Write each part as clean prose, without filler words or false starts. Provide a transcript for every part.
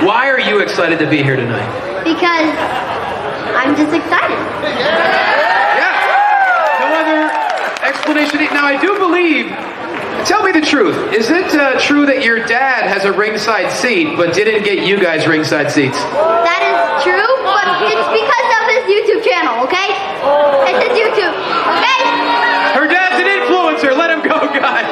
Why are you excited to be here tonight? Because I'm just excited. Yeah. No other explanation. Now, I do believe, tell me the truth, is it true that your dad has a ringside seat but didn't get you guys ringside seats? That is true, but it's because of his YouTube channel, okay? It's his YouTube, okay? Her dad's an influencer. Let him go, guys.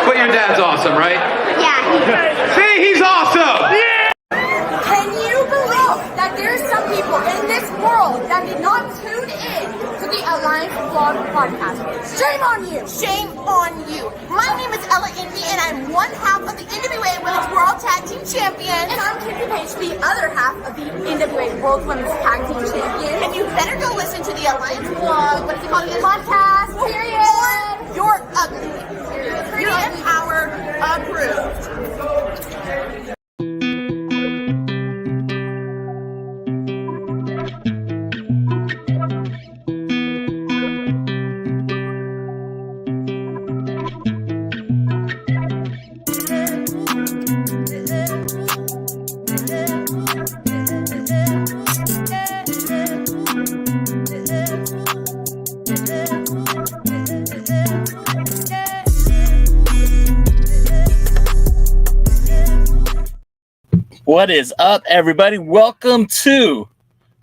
But your dad's awesome, right? Yeah. See, he's awesome! Can you believe that there's some people in this world that did not tune in to the Alliance Vlog podcast? Shame on you! Shame on you! My name is Ella Indy, and I'm one half of the NWA Women's World Tag Team Champion. And I'm Kiki Page, the other half of the NWA World Women's Tag Team Champion. And you better go listen to the Alliance Vlog, what is it called again? Podcast, period. Or you're ugly. Period. Power approved. What is up, everybody? Welcome to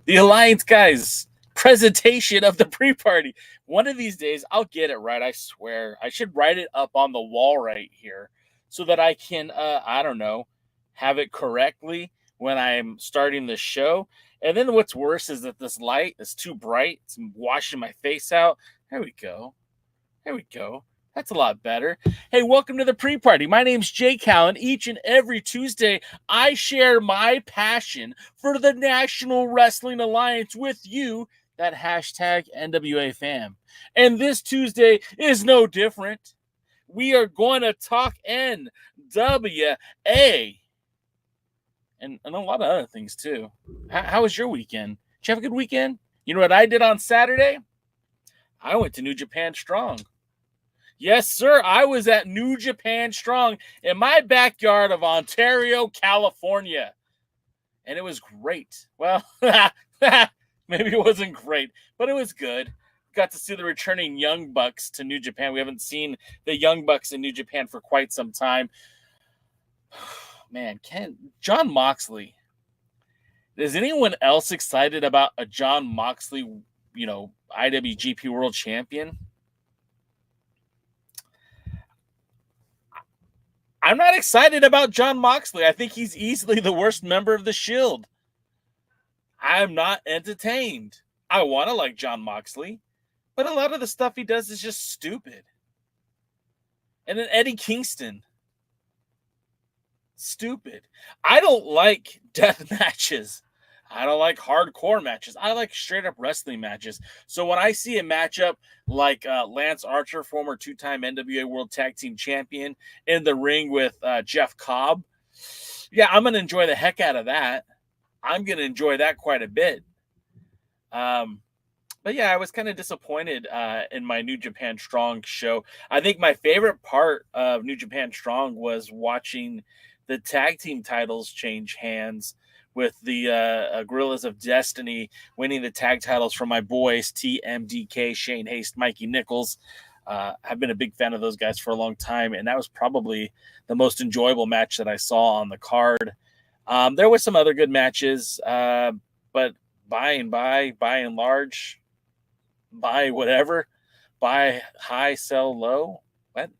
the Alliance Guys presentation of the pre-party. One of these days, I'll get it right, I swear. I should write it up on the wall right here so that I can, I don't know, have it correctly when I'm starting the show. And then what's worse is that this light is too bright. It's washing my face out. There we go. There we go. That's a lot better. Hey, welcome to the pre-party. My name's Jake Callan. Each and every Tuesday, I share my passion for the National Wrestling Alliance with you, that hashtag NWA fam. And this Tuesday is no different. We are going to talk NWA and a lot of other things too. How was your weekend? Did you have a good weekend? You know what I did on Saturday? I went to New Japan Strong. Yes, sir. I was at New Japan Strong in my backyard of Ontario, California. And it was great. Well, maybe it wasn't great, but it was good. Got to see the returning Young Bucks to New Japan. We haven't seen the Young Bucks in New Japan for quite some time. Man, John Moxley. Is anyone else excited about a John Moxley, IWGP World Champion? I'm not excited about John Moxley. I think he's easily the worst member of the Shield. I'm not entertained. I want to like John Moxley, but a lot of the stuff he does is just stupid. And then Eddie Kingston. Stupid. I don't like death matches. I don't like hardcore matches. I like straight up wrestling matches. So when I see a matchup like Lance Archer, former two-time NWA World Tag Team Champion, in the ring with Jeff Cobb, yeah, I'm going to enjoy the heck out of that. I'm going to enjoy that quite a bit. But yeah, I was kind of disappointed in my New Japan Strong show. I think my favorite part of New Japan Strong was watching the tag team titles change hands, with the Guerrillas of Destiny winning the tag titles from my boys, TMDK, Shane Haste, Mikey Nichols. I've been a big fan of those guys for a long time, and that was probably the most enjoyable match that I saw on the card. There were some other good matches, but buy and large, buy whatever, buy high, sell low. What?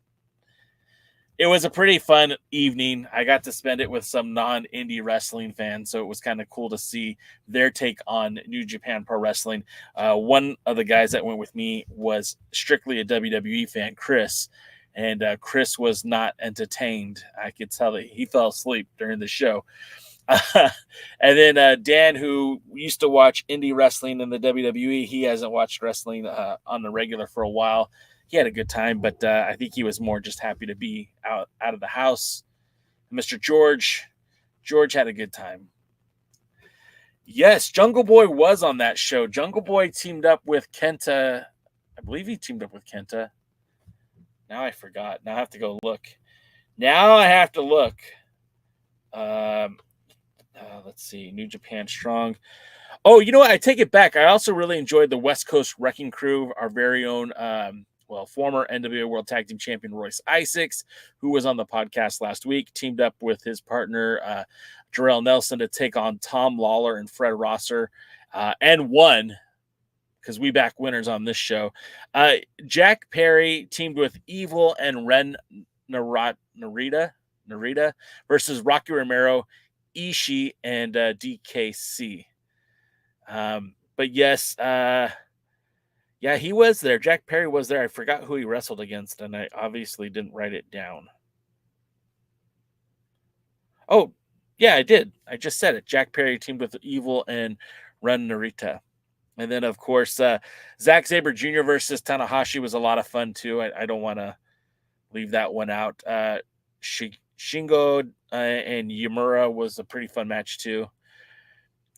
It was a pretty fun evening. I got to spend it with some non-indie wrestling fans, so it was kind of cool to see their take on New Japan Pro Wrestling. One of the guys that went with me was strictly a WWE fan, Chris, and Chris was not entertained. I could tell that he fell asleep during the show. And then Dan, who used to watch indie wrestling in the WWE, he hasn't watched wrestling on the regular for a while. He had a good time, but I think he was more just happy to be out of the house. Mr. George had a good time. Yes, Jungle Boy was on that show. Jungle Boy teamed up with Kenta. I believe he teamed up with Kenta. Now I forgot. Now I have to go look. Let's see. New Japan Strong. Oh, you know what? I take it back. I also really enjoyed the West Coast Wrecking Crew, our very own former NWA World Tag Team Champion Royce Isaacs, who was on the podcast last week, teamed up with his partner, Jarrell Nelson, to take on Tom Lawler and Fred Rosser, and won, because we back winners on this show. Jack Perry teamed with Evil and Ren Narita versus Rocky Romero, Ishii, and DKC. But yes, yeah, he was there. Jack Perry was there. I forgot who he wrestled against, and I obviously didn't write it down. Oh, yeah, I did. I just said it. Jack Perry teamed with Evil and Ren Narita. And then, of course, Zack Sabre Jr. versus Tanahashi was a lot of fun, too. I don't want to leave that one out. Shingo and Yamura was a pretty fun match, too.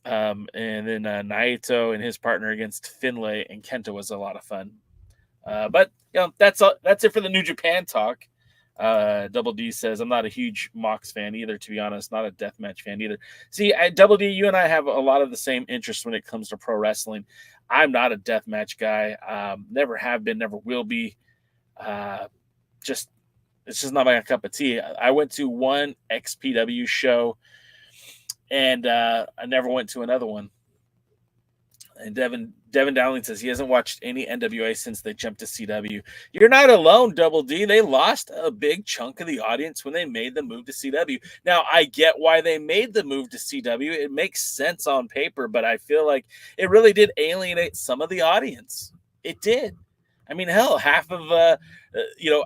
And then Naito and his partner against Finlay and Kenta was a lot of fun. But you know, that's it for the New Japan talk. Double D says, I'm not a huge Mox fan either, to be honest, not a deathmatch fan either. See, Double D, you and I have a lot of the same interests when it comes to pro wrestling. I'm not a deathmatch guy. Never have been, never will be. It's just not my cup of tea. I went to one XPW show, and I never went to another one. And Devin Dowling says he hasn't watched any NWA since they jumped to CW. You're not alone, Double D. They lost a big chunk of the audience when they made the move to CW. Now, I get why they made the move to CW. It makes sense on paper, but I feel like it really did alienate some of the audience. It did. I mean, hell, half of,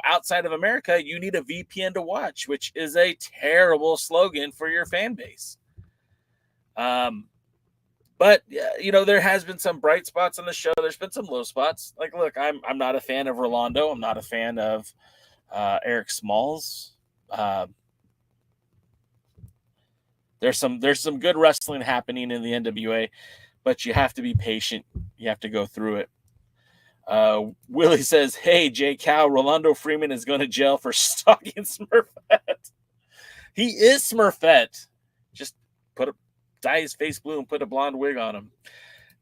outside of America, you need a VPN to watch, which is a terrible slogan for your fan base. But there has been some bright spots on the show. There's been some low spots. Like, look, I'm not a fan of Rolando. I'm not a fan of Eric Smalls. There's some good wrestling happening in the NWA, but you have to be patient. You have to go through it. Willie says, "Hey, J. Cow, Rolando Freeman is going to jail for stalking Smurfette." He is Smurfette. Just dye his face blue and put a blonde wig on him.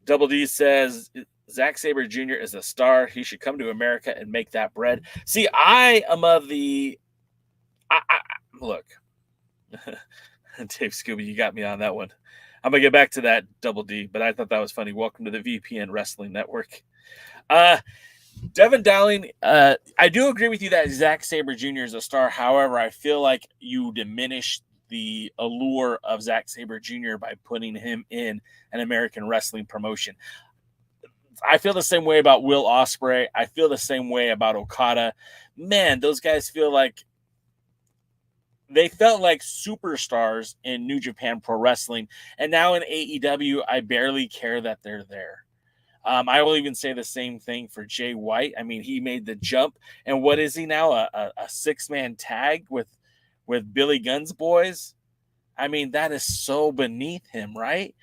Double D says, Zack Sabre Jr. is a star. He should come to America and make that bread. See, I am of the... Look. Dave Scooby, you got me on that one. I'm going to get back to that, Double D, but I thought that was funny. Welcome to the VPN Wrestling Network. Devin Dowling, I do agree with you that Zack Sabre Jr. is a star. However, I feel like you diminish the allure of Zack Sabre Jr. by putting him in an American wrestling promotion. I feel the same way about Will Ospreay. I feel the same way about Okada. Man, those guys felt like superstars in New Japan Pro Wrestling. And now in AEW, I barely care that they're there. I will even say the same thing for Jay White. I mean, he made the jump. And what is he now? A six-man tag with Billy Gunn's boys? I mean, that is so beneath him, right?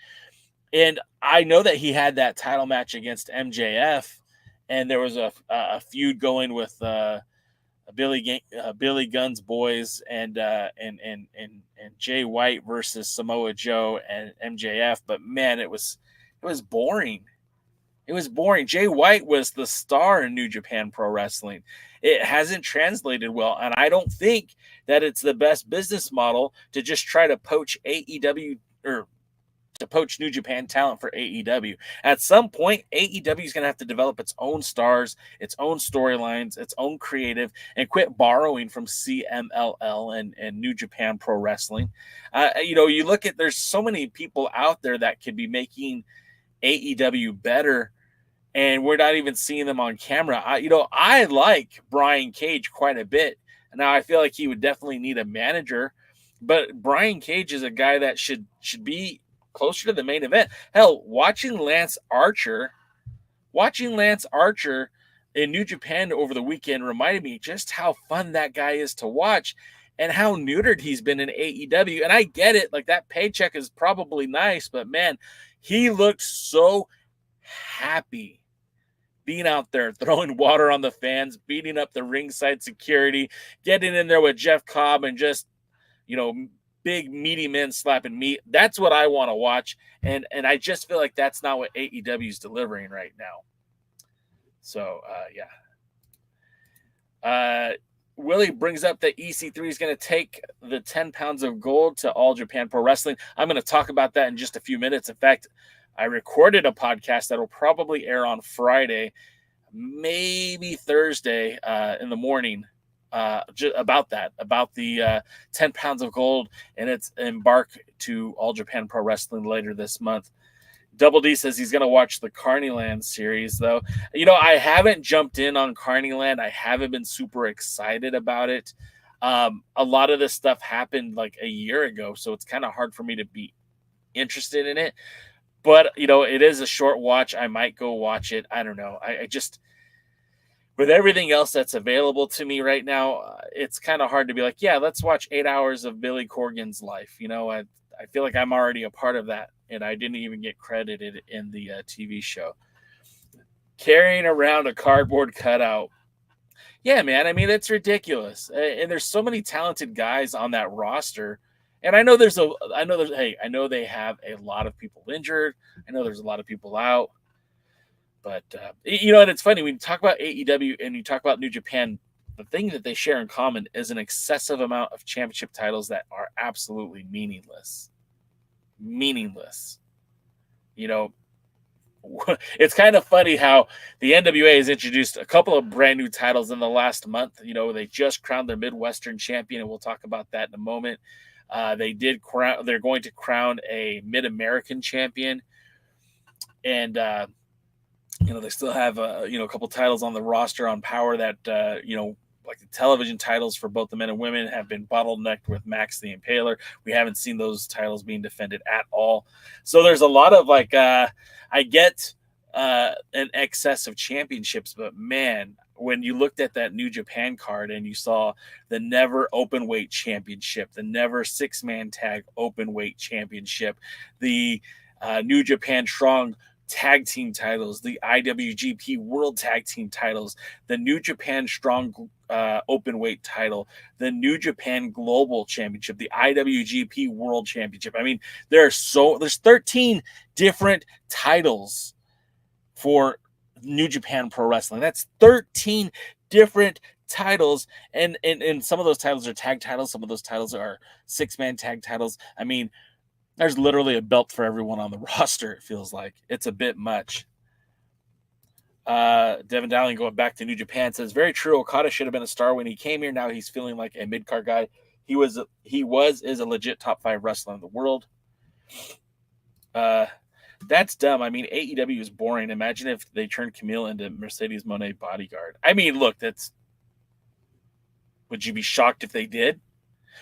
And I know that he had that title match against MJF, and there was a feud going with Billy Gunn's boys and Jay White versus Samoa Joe and MJF. But man, it was boring. It was boring. Jay White was the star in New Japan Pro Wrestling. It hasn't translated well, and I don't think that it's the best business model to just try to poach AEW or to poach New Japan talent for AEW. At some point, AEW is going to have to develop its own stars, its own storylines, its own creative, and quit borrowing from CMLL and New Japan Pro Wrestling. You look at, there's so many people out there that could be making AEW better, and we're not even seeing them on camera. I like Brian Cage quite a bit. Now, I feel like he would definitely need a manager, but Brian Cage is a guy that should be closer to the main event. Hell, watching Lance Archer in New Japan over the weekend reminded me just how fun that guy is to watch and how neutered he's been in AEW. And I get it, like that paycheck is probably nice, but man, he looked so happy being out there, throwing water on the fans, beating up the ringside security, getting in there with Jeff Cobb and just, big meaty men slapping meat. That's what I want to watch. And I just feel like that's not what AEW is delivering right now. So, Willie brings up that EC3 is going to take the 10 pounds of gold to All Japan Pro Wrestling. I'm going to talk about that in just a few minutes. In fact, I recorded a podcast that will probably air on Friday, maybe Thursday in the morning, about the 10 pounds of gold and its embark to All Japan Pro Wrestling later this month. Double D says he's going to watch the Carneyland series, though. I haven't jumped in on Carneyland. I haven't been super excited about it. A lot of this stuff happened like a year ago, so it's kind of hard for me to be interested in it. But, it is a short watch. I might go watch it. I don't know. I just, with everything else that's available to me right now, it's kind of hard to be like, yeah, let's watch 8 hours of Billy Corgan's life. I feel like I'm already a part of that, and I didn't even get credited in the TV show. Carrying around a cardboard cutout. Yeah, man. I mean, it's ridiculous. And there's so many talented guys on that roster. And I know they have a lot of people injured. I know there's a lot of people out. But, and it's funny, when you talk about AEW and you talk about New Japan, the thing that they share in common is an excessive amount of championship titles that are absolutely meaningless. It's kind of funny how the NWA has introduced a couple of brand new titles in the last month. They just crowned their Midwestern champion, and we'll talk about that in a moment. They're going to crown a Mid-American champion, and they still have a couple titles on the roster on Power that like the television titles for both the men and women have been bottlenecked with Max the Impaler. We haven't seen those titles being defended at all. So there's a lot of I get an excess of championships, but man, when you looked at that New Japan card and you saw the Never Openweight Championship, the Never Six-Man Tag Openweight Championship, the New Japan Strong Tag Team titles, the IWGP World Tag Team titles, the New Japan Strong Openweight title, the New Japan Global Championship, the IWGP World Championship. I mean, there's 13 different titles for New Japan Pro Wrestling. That's 13 different titles, and some of those titles are tag titles, some of those titles are six-man tag titles. I mean, there's literally a belt for everyone on the roster, it feels like. It's a bit much. Devin Dowling, going back to New Japan, says, very true, Okada should have been a star when he came here. Now he's feeling like a mid-card guy. He is a legit top 5 wrestler in the world. That's dumb. I mean, AEW is boring. Imagine if they turned Camille into Mercedes Moné bodyguard. I mean, look, would you be shocked if they did?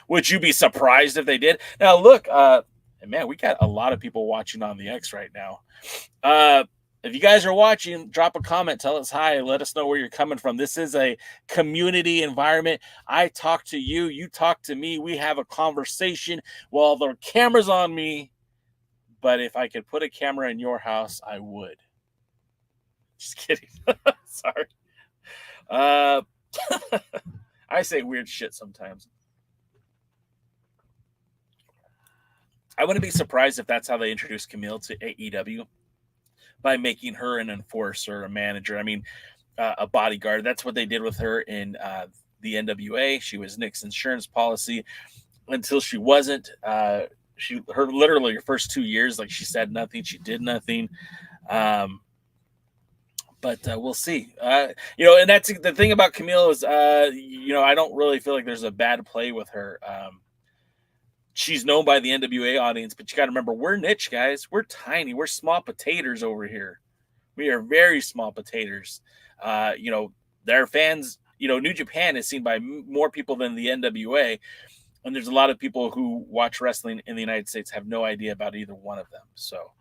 Would you be surprised if they did? Now, look, man, we got a lot of people watching on the X right now. If you guys are watching, drop a comment, tell us hi, let us know where you're coming from. This is a community environment. I talk to you, you talk to me. We have a conversation while the camera's on me. But if I could put a camera in your house, I would. Just kidding. Sorry. I say weird shit sometimes. I wouldn't be surprised if that's how they introduced Camille to AEW, by making her an enforcer, a manager. I mean, a bodyguard. That's what they did with her in the NWA. She was Nick's insurance policy until she wasn't. literally her first 2 years, like she said nothing, she did nothing. But we'll see. And that's the thing about Camille is, I don't really feel like there's a bad play with her. She's known by the NWA audience, but you got to remember, we're niche, guys. We're tiny. We're small potatoes over here. We are very small potatoes. Their fans, New Japan is seen by more people than the NWA. And there's a lot of people who watch wrestling in the United States have no idea about either one of them. So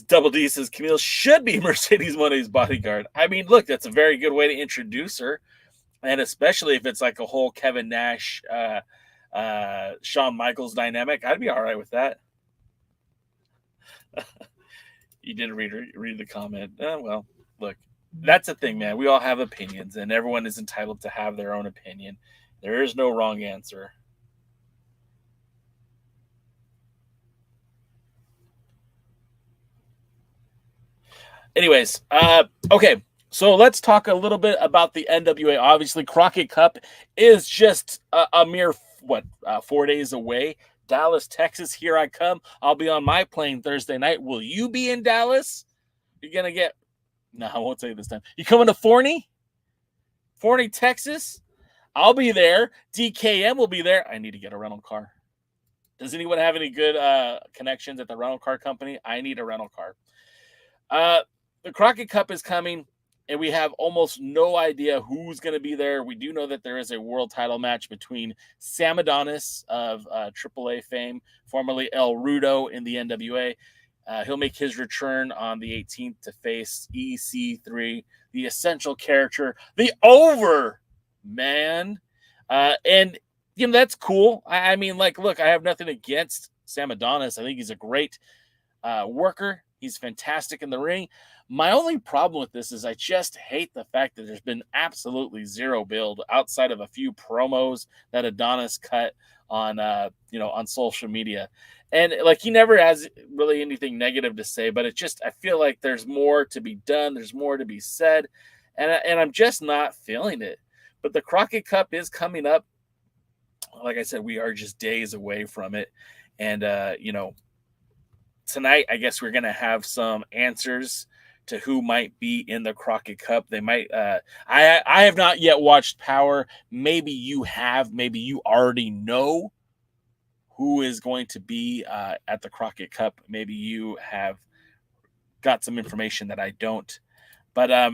Double D says Camille should be Mercedes Monet's bodyguard. I mean, look, that's a very good way to introduce her. And especially if it's like a whole Kevin Nash, Shawn Michaels dynamic, I'd be all right with that. You didn't read the comment. Well, look, that's the thing, man. We all have opinions, and everyone is entitled to have their own opinion. There is no wrong answer. Anyways, okay. So let's talk a little bit about the NWA. Obviously, Crockett Cup is just a mere 4 days away. Dallas, Texas, here I come. I'll be on my plane Thursday night. Will you be in Dallas? You're gonna get. No, I won't say this time. You coming to Forney, Texas? I'll be there. DKM will be there. I need to get a rental car. Does anyone have any good connections at the rental car company? I need a rental car. The Crockett Cup is coming, and we have almost no idea who's going to be there. We do know that there is a world title match between Sam Adonis of AAA fame, formerly El Rudo in the NWA. He'll make his return on the 18th to face EC3, the essential character, the Overman. And, that's cool. I mean, look, I have nothing against Sam Adonis. I think he's a great worker. He's fantastic in the ring. My only problem with this is I just hate the fact that there's been absolutely zero build outside of a few promos that Adonis cut on, on social media. And he never has really anything negative to say, but I feel like there's more to be done. There's more to be said. And I'm just not feeling it. But the Crockett Cup is coming up. Like I said, we are just days away from it. And, tonight, I guess we're going to have some answers to who might be in the Crockett Cup. They might, I have not yet watched Power. Maybe you have, maybe you already know who is going to be at the Crockett Cup. Maybe you have got some information that I don't, but I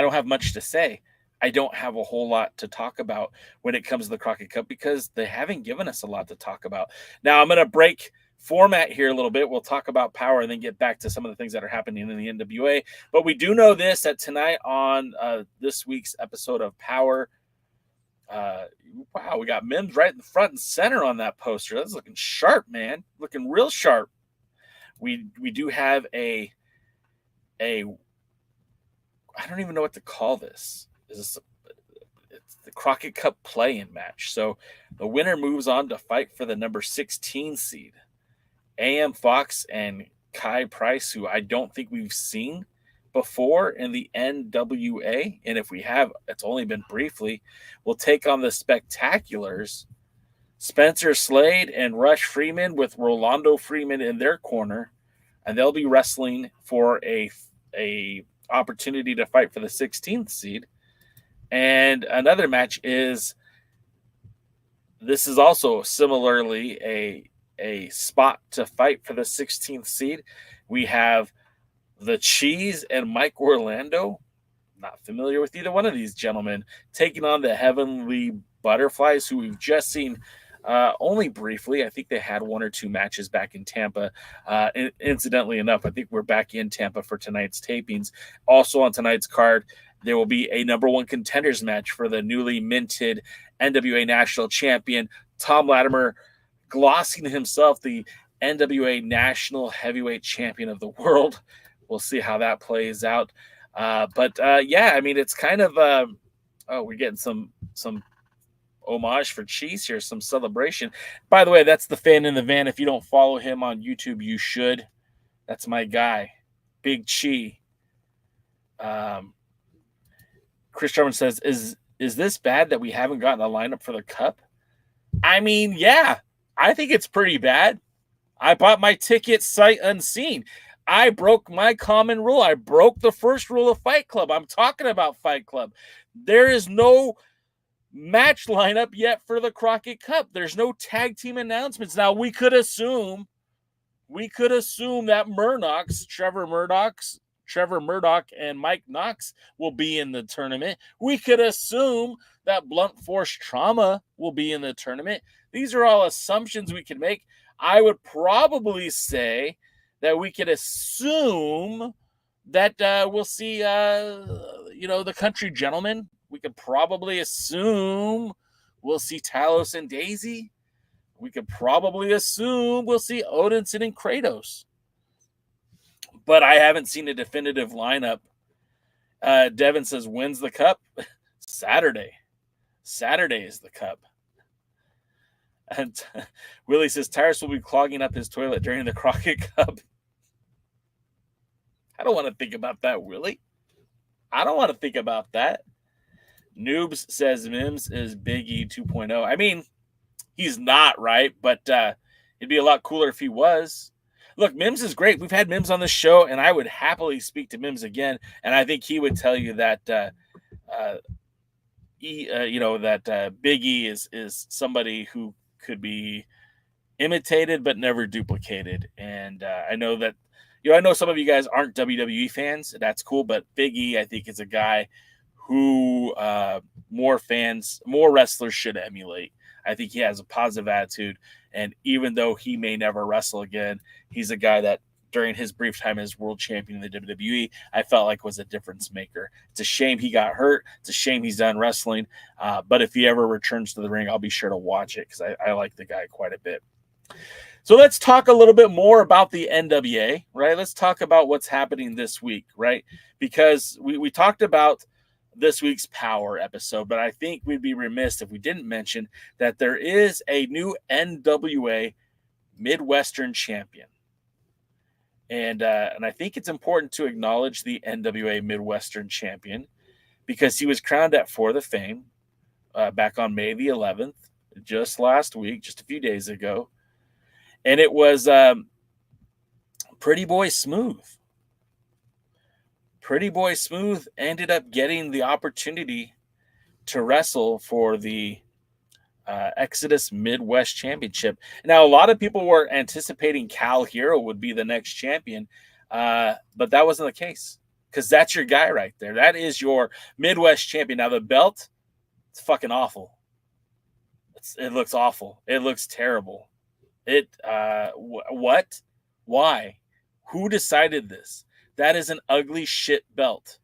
don't have much to say. I don't have a whole lot to talk about when it comes to the Crockett Cup because they haven't given us a lot to talk about. Now I'm going to break format here a little bit. We'll talk about Power and then get back to some of the things that are happening in the NWA. But we do know this, that tonight on this week's episode of Power, wow, we got Mims right in the front and center on that poster. That's looking sharp, man. Looking real sharp. We do have I don't even know what to call this. It's the Crockett Cup play-in match. So the winner moves on to fight for the number 16 seed. AM Fox and Kai Price, who I don't think we've seen before in the NWA, and if we have, it's only been briefly, will take on the Spectaculars, Spencer Slade and Rush Freeman, with Rolando Freeman in their corner, and they'll be wrestling for a opportunity to fight for the 16th seed. And another match is, this is also similarly a spot to fight for the 16th seed. We have the Cheese and Mike Orlando, not familiar with either one of these gentlemen, taking on the Heavenly Butterflies, who we've just seen only briefly. I think they had one or two matches back in Tampa. Incidentally enough, I think we're back in Tampa for tonight's tapings. Also on tonight's card, there will be a number one contenders match for the newly minted NWA National Champion, Tom Latimer, glossing himself the NWA National Heavyweight Champion of the world. We'll see how that plays out. But yeah, I mean, it's kind of, we're getting some homage for Cheese here, some celebration. By the way, that's the fan in the van. If you don't follow him on YouTube, you should. That's my guy, Big Chi. Chris Jarman says, is is this bad that we haven't gotten a lineup for the Cup? I mean, yeah, I think it's pretty bad. I bought my ticket sight unseen. I broke my common rule. I broke the first rule of Fight Club. I'm talking about Fight Club. There is no match lineup yet for the Crockett Cup. There's no tag team announcements. Now, we could assume that Trevor Murdoch and Mike Knox will be in the tournament. We could assume that Blunt Force Trauma will be in the tournament. These are all assumptions we can make. I would probably say that we could assume that we'll see, the Country Gentlemen. We could probably assume we'll see Talos and Daisy. We could probably assume we'll see Odinson and Kratos. But I haven't seen a definitive lineup. Devin says, when's the Cup? Saturday. Saturday is the Cup. And Willie says, Tyrus will be clogging up his toilet during the Crockett Cup. I don't want to think about that, Willie. I don't want to think about that. Noobs says Mims is Big E 2.0. I mean, he's not, right? But it'd be a lot cooler if he was. Look, Mims is great. We've had Mims on the show, and I would happily speak to Mims again. And I think he would tell you that Big E is somebody who could be imitated but never duplicated. And I know that, I know some of you guys aren't WWE fans. That's cool. But Big E, I think, is a guy who more wrestlers should emulate. I think he has a positive attitude. And even though he may never wrestle again, he's a guy that during his brief time as world champion in the WWE, I felt like was a difference maker. It's a shame he got hurt. It's a shame he's done wrestling. But if he ever returns to the ring, I'll be sure to watch it because I like the guy quite a bit. So let's talk a little bit more about the NWA, right? Let's talk about what's happening this week, right? Because we talked about this week's Power episode, but I think we'd be remiss if we didn't mention that there is a new NWA Midwestern champion. And I think it's important to acknowledge the NWA Midwestern champion because he was crowned at For the Fame back on May the 11th, just last week, just a few days ago. And it was Pretty Boy Smooth. Pretty Boy Smooth ended up getting the opportunity to wrestle for the Exodus Midwest Championship. Now, a lot of people were anticipating Cal Hero would be the next champion, but that wasn't the case because that's your guy right there. That is your Midwest champion. Now, the belt, it's fucking awful. It looks awful. It looks terrible. What? Why? Who decided this? That is an ugly shit belt.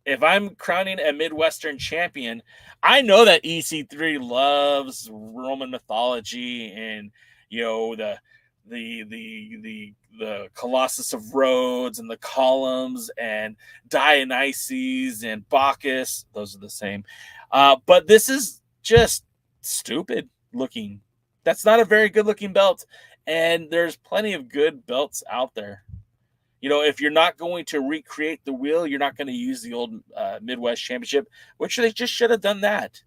If I'm crowning a Midwestern champion, I know that EC3 loves Roman mythology and the Colossus of Rhodes and the columns and Dionysus and Bacchus. Those are the same. But this is just stupid looking. That's not a very good looking belt. And there's plenty of good belts out there. If you're not going to recreate the wheel, you're not going to use the old Midwest Championship, which they just should have done that.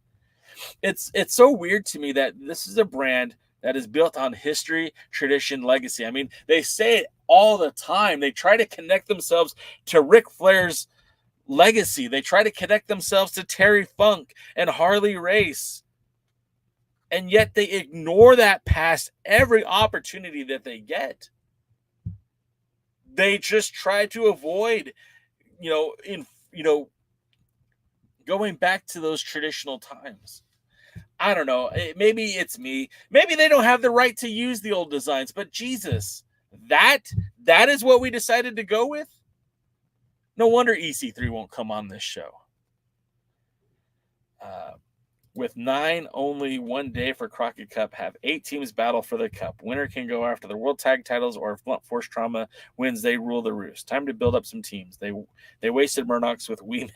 It's so weird to me that this is a brand that is built on history, tradition, legacy. I mean, they say it all the time. They try to connect themselves to Ric Flair's legacy. They try to connect themselves to Terry Funk and Harley Race. And yet they ignore that past every opportunity that they get. They just try to avoid, going back to those traditional times. I don't know. Maybe it's me. Maybe they don't have the right to use the old designs, but Jesus, that is what we decided to go with? No wonder EC3 won't come on this show. With 9, only 1 day for Crockett Cup, have 8 teams battle for the Cup. Winner can go after the World Tag Titles, or if Blunt Force Trauma wins, they rule the roost. Time to build up some teams. They wasted Murdoch's with Weeman.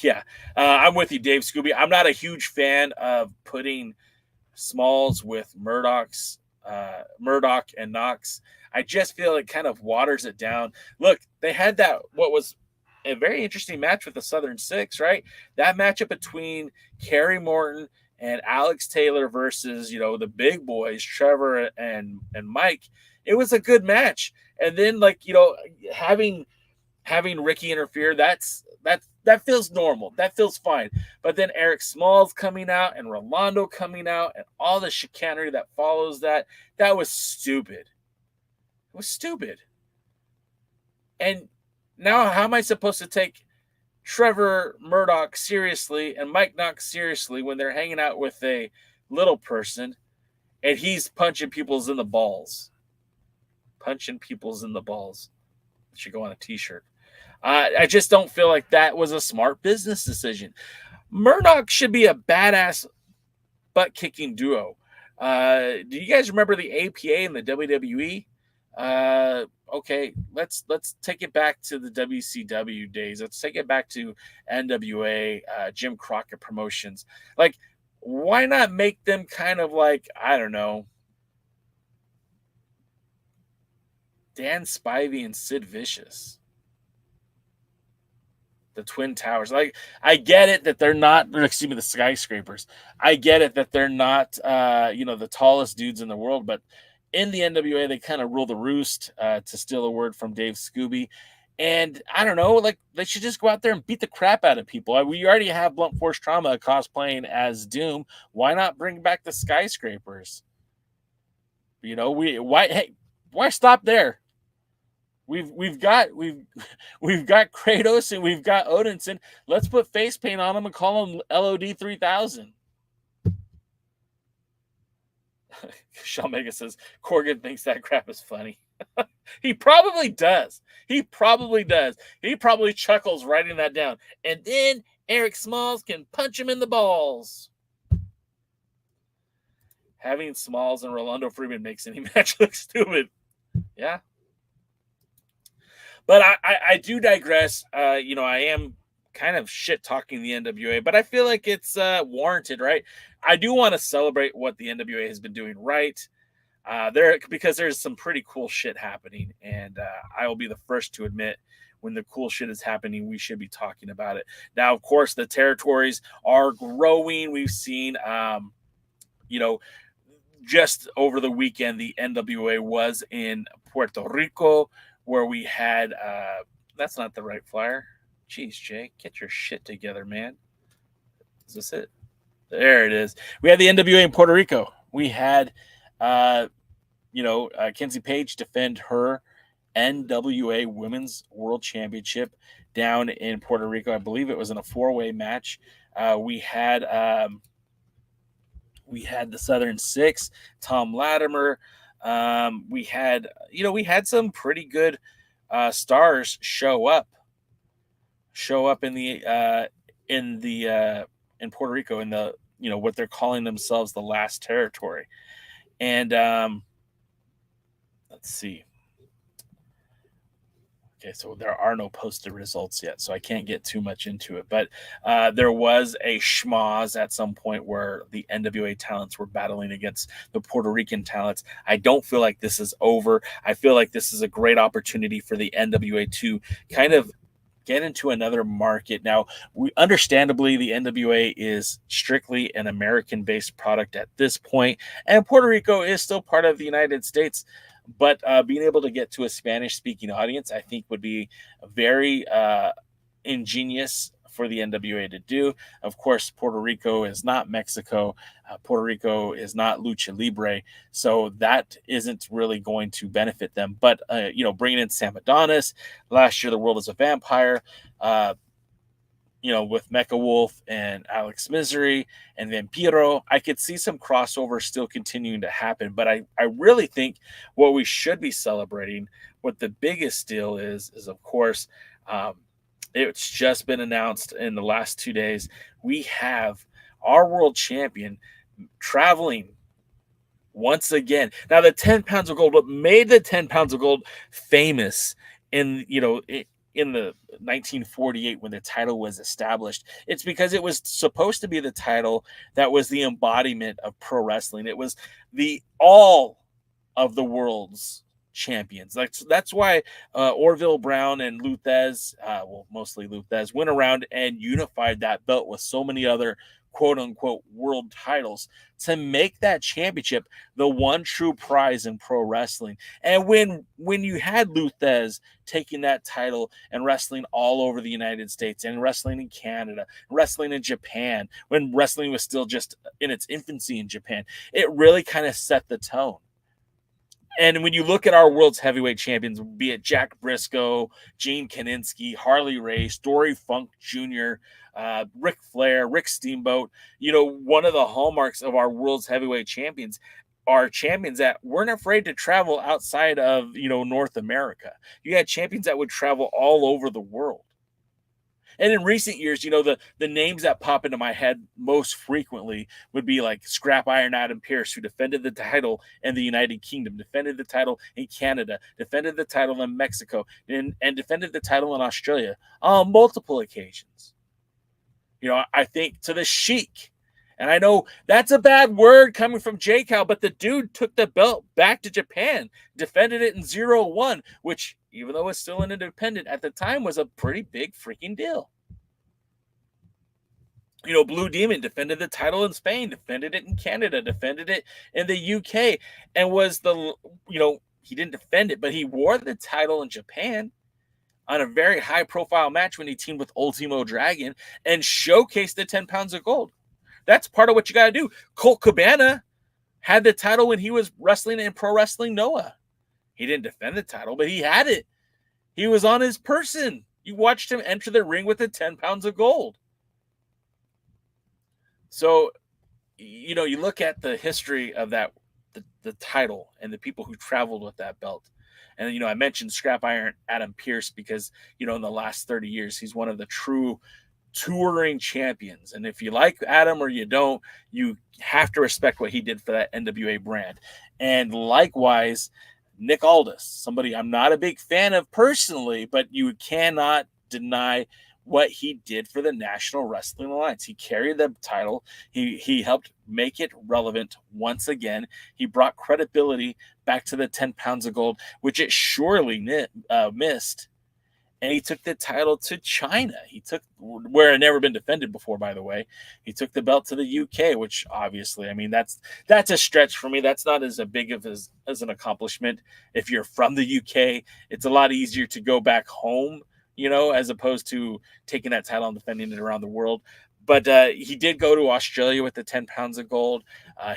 Yeah, I'm with you, Dave Scooby. I'm not a huge fan of putting Smalls with Murdoch and Knox. I just feel it kind of waters it down. Look, they had that, what was a very interesting match with the Southern Six, right? That matchup between Kerry Morton and Alex Taylor versus, the big boys, Trevor and Mike. It was a good match. And then, having Ricky interfere, that feels normal. That feels fine. But then Eric Smalls coming out and Rolando coming out and all the chicanery that follows that was stupid. It was stupid. And now how am I supposed to take Trevor Murdoch seriously and Mike Knox seriously when they're hanging out with a little person and he's punching people's in the balls? Punching people's in the balls. It should go on a t-shirt. I just don't feel like that was a smart business decision. Murdoch should be a badass butt-kicking duo. Do you guys remember the APA and the WWE? Okay, let's take it back to the WCW days. Let's take it back to NWA, Jim Crockett Promotions. Like, why not make them kind of like, I don't know, Dan Spivey and Sid Vicious? The Twin Towers. Like, I get it that they're not, excuse me, the Skyscrapers. I get it that they're not, the tallest dudes in the world, but in the NWA, they kind of rule the roost, to steal a word from Dave Scooby. And I don't know, like, they should just go out there and beat the crap out of people. We already have Blunt Force Trauma cosplaying as Doom. Why not bring back the Skyscrapers? Why stop there? We've got Kratos and we've got Odinson. Let's put face paint on them and call them LOD 3000. Sean Mega says Corgan thinks that crap is funny. He probably does. He probably chuckles writing that down. And then Eric Smalls can punch him in the balls. Having Smalls and Rolando Freeman makes any match look stupid. Yeah. But I do digress. I am kind of shit talking the NWA, but I feel like it's warranted, right? I do want to celebrate what the NWA has been doing right. Because there's some pretty cool shit happening, and I will be the first to admit when the cool shit is happening, we should be talking about it. Now, of course, the territories are growing. We've seen, just over the weekend, the NWA was in Puerto Rico, where we had, that's not the right flyer. Jeez, Jay, get your shit together, man. Is this it? There it is. We had the NWA in Puerto Rico. We had, Kenzie Page defend her NWA Women's World Championship down in Puerto Rico. I believe it was in a 4-way match. We had the Southern Six, Tom Latimer. We had some pretty good stars show up in Puerto Rico in the what they're calling themselves the last territory. And let's see. Okay, so there are no posted results yet, so I can't get too much into it. But there was a schmoz at some point where the NWA talents were battling against the Puerto Rican talents. I don't feel like this is over. I feel like this is a great opportunity for the NWA to kind of get into another market. Now, understandably, the NWA is strictly an American-based product at this point, and Puerto Rico is still part of the United States. But being able to get to a Spanish-speaking audience, I think, would be very ingenious for the NWA to do. Of course, Puerto Rico is not Mexico. Puerto Rico is not Lucha Libre. So that isn't really going to benefit them. But, bringing in Sam Adonis, last year, The World is a Vampire, with Mecha Wolf and Alex Misery and Vampiro, I could see some crossover still continuing to happen. But I really think what we should be celebrating, what the biggest deal is of course, it's just been announced in the last 2 days. We have our world champion traveling once again. Now, the 10 pounds of gold, what made the 10 pounds of gold famous in the 1948 when the title was established, it's because it was supposed to be the title that was the embodiment of pro wrestling. It was the all of the world's champions. That's why Orville Brown and Luthez, well, mostly Luthez, went around and unified that belt with so many other quote-unquote world titles to make that championship the one true prize in pro wrestling. And when you had Luthez taking that title and wrestling all over the United States and wrestling in Canada, wrestling in Japan, when wrestling was still just in its infancy in Japan, it really kind of set the tone. And when you look at our world's heavyweight champions, be it Jack Briscoe, Gene Kaninsky, Harley Race, Dory Funk Jr., Ric Flair, Rick Steamboat, one of the hallmarks of our world's heavyweight champions are champions that weren't afraid to travel outside of, North America. You had champions that would travel all over the world. And in recent years, the names that pop into my head most frequently would be like Scrap Iron Adam Pearce, who defended the title in the United Kingdom, defended the title in Canada, defended the title in Mexico, and defended the title in Australia on multiple occasions. I think to the Sheik. And I know that's a bad word coming from J-Cal, but the dude took the belt back to Japan, defended it in 0-1, which, even though it's still an independent, at the time was a pretty big freaking deal. Blue Demon defended the title in Spain, defended it in Canada, defended it in the UK, and was he didn't defend it, but he wore the title in Japan on a very high-profile match when he teamed with Ultimo Dragon and showcased the 10 pounds of gold. That's part of what you got to do. Colt Cabana had the title when he was wrestling in Pro Wrestling Noah. He didn't defend the title, but he had it. He was on his person. You watched him enter the ring with the 10 pounds of gold. So, you look at the history of that, the title and the people who traveled with that belt. And, I mentioned Scrap Iron Adam Pearce because, in the last 30 years, he's one of the true touring champions. And if you like Adam or you don't, you have to respect what he did for that NWA brand. And likewise, Nick Aldis, somebody I'm not a big fan of personally, but you cannot deny what he did for the National Wrestling Alliance. He carried the title. He helped make it relevant once again. He brought credibility back to the 10 pounds of gold, which it surely missed. And he took the title to China. He took, where it had never been defended before, by the way. He took the belt to the UK, which obviously, that's a stretch for me. That's not as big of as an accomplishment. If you're from the UK, it's a lot easier to go back home, as opposed to taking that title and defending it around the world. But he did go to Australia with the 10 pounds of gold.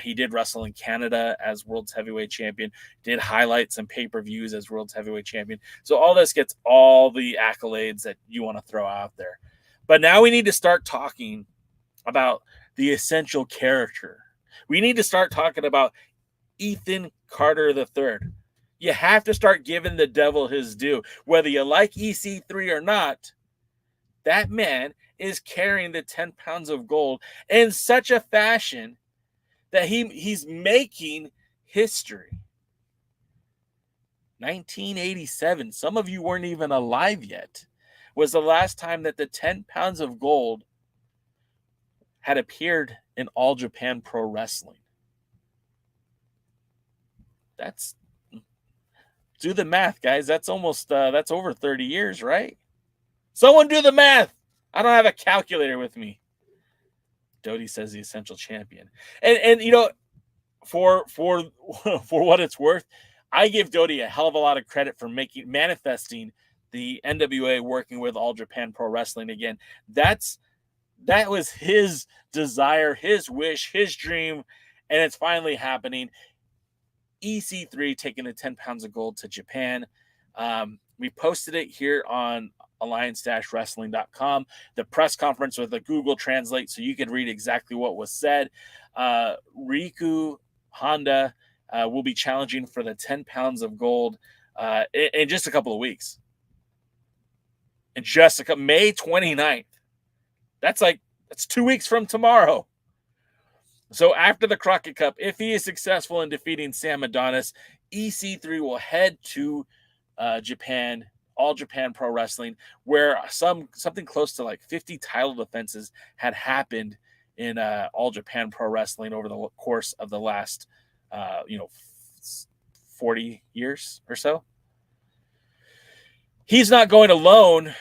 He did wrestle in Canada as World's Heavyweight Champion, did highlights and pay-per-views as World's Heavyweight Champion. So all this gets all the accolades that you want to throw out there. But now we need to start talking about the essential character. We need to start talking about Ethan Carter III. You have to start giving the devil his due. Whether you like EC3 or not, that man is carrying the 10 pounds of gold in such a fashion that he's making history. 1987, some of you weren't even alive yet, was the last time that the 10 pounds of gold had appeared in All Japan Pro Wrestling. Do the math, guys. That's almost, that's over 30 years, right? Someone do the math. I don't have a calculator with me. Doty says the essential champion. And for what it's worth, I give Doty a hell of a lot of credit for manifesting the NWA working with All Japan Pro Wrestling again. That was his desire, his wish, his dream, and it's finally happening. EC3 taking the 10 pounds of gold to Japan. We posted it here on alliance-wrestling.com, the press conference with a Google Translate, so you could read exactly what was said. Riku Honda will be challenging for the 10 pounds of gold in just a couple of weeks. May 29th. That's 2 weeks from tomorrow. So after the Crockett Cup, if he is successful in defeating Sam Adonis, EC3 will head to Japan, All Japan Pro Wrestling, where something close to like 50 title defenses had happened in All Japan Pro Wrestling over the course of the last 40 years or so. He's not going alone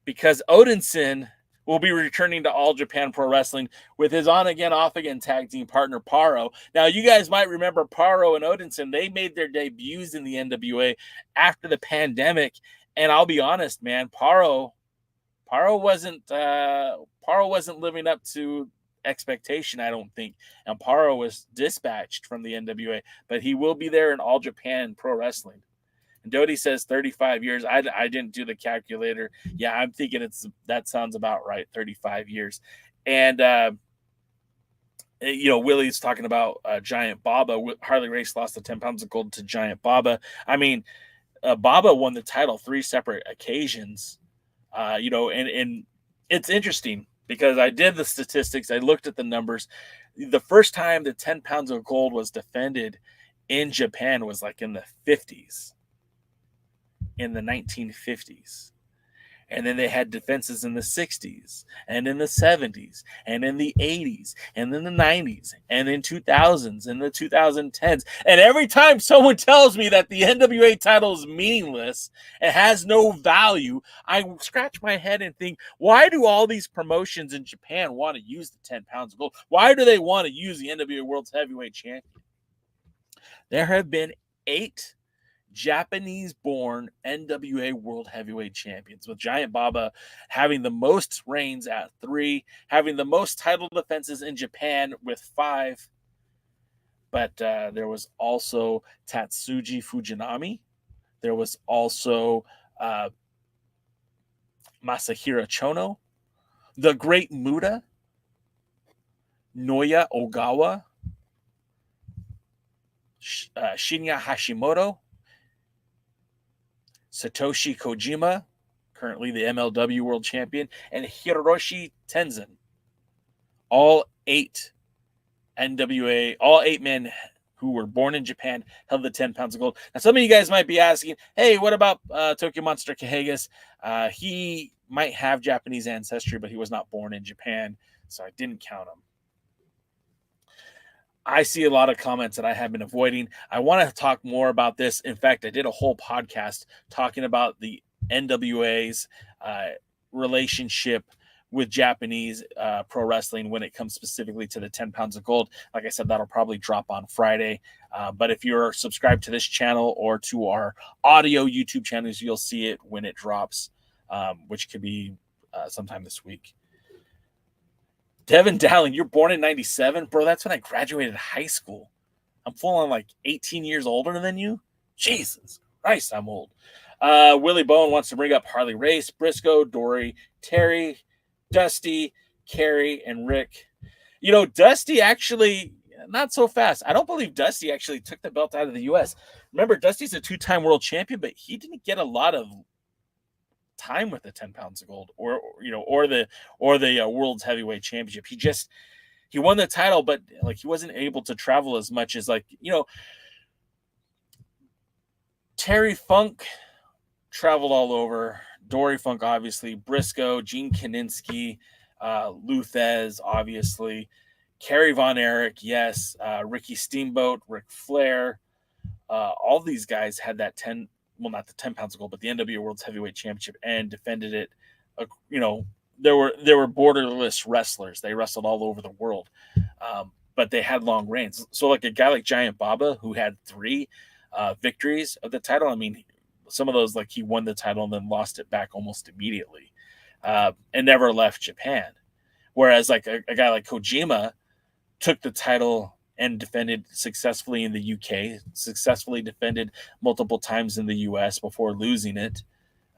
because Odinson will be returning to All Japan Pro Wrestling with his on-again, off-again tag team partner, Paro. Now, you guys might remember Paro and Odinson. They made their debuts in the NWA after the pandemic. And I'll be honest, man, Paro wasn't living up to expectation, I don't think. And Paro was dispatched from the NWA, but he will be there in All Japan Pro Wrestling. And Dodie says 35 years. I didn't do the calculator. Yeah, I'm thinking that sounds about right, 35 years. And, Willie's talking about Giant Baba. Harley Race lost the 10 pounds of gold to Giant Baba. I mean, Baba won the title 3 separate occasions. And it's interesting because I did the statistics. I looked at the numbers. The first time the 10 pounds of gold was defended in Japan was like in the 50s. In the 1950s. And then they had defenses in the 60s and in the 70s and in the 80s and in the 90s and in 2000s and the 2010s. And every time someone tells me that the NWA title is meaningless, it has no value, I scratch my head and think, why do all these promotions in Japan want to use the 10 pounds of gold? Why do they want to use the NWA Worlds Heavyweight Champion? There have been 8 Japanese-born NWA World Heavyweight Champions, with Giant Baba having the most reigns at 3, having the most title defenses in Japan with 5. But there was also Tatsuji Fujinami. There was also Masahiro Chono, the Great Muta, Noya Ogawa, Shinya Hashimoto, Satoshi Kojima, currently the MLW World Champion, and Hiroshi Tenzin. All 8 NWA, all 8 men who were born in Japan held the 10 pounds of gold. Now, some of you guys might be asking, hey, what about Tokyo Monster Kahagas? He might have Japanese ancestry, but he was not born in Japan, so I didn't count him. I see a lot of comments that I have been avoiding. I want to talk more about this. In fact, I did a whole podcast talking about the NWA's relationship with Japanese pro wrestling when it comes specifically to the 10 pounds of gold. Like I said, that'll probably drop on Friday. But if you're subscribed to this channel or to our audio YouTube channels, you'll see it when it drops, which could be sometime this week. Devin Dowling, you're born in 97? Bro, that's when I graduated high school. I'm full on like 18 years older than you? Jesus Christ, I'm old. Willie Bowen wants to bring up Harley Race, Briscoe, Dory, Terry, Dusty, Carrie, and Rick. You know, Dusty actually, not so fast. I don't believe Dusty actually took the belt out of the U.S. Remember, Dusty's a 2-time world champion, but he didn't get a lot of time with the 10 pounds of gold or the World's Heavyweight Championship. He won the title, but like he wasn't able to travel as much as Terry Funk traveled all over. Dory Funk, obviously, Briscoe, Gene Kaninsky, Luthez, obviously, Kerry Von Erich, yes, Ricky Steamboat, Ric Flair, all these guys had that not the 10 pounds of gold, but the NWA World's Heavyweight Championship and defended it. There were borderless wrestlers. They wrestled all over the world, but they had long reigns. So like a guy like Giant Baba, who had 3 victories of the title. I mean, some of those, like he won the title and then lost it back almost immediately, and never left Japan. Whereas like a guy like Kojima took the title and defended successfully in the UK, successfully defended multiple times in the US before losing it.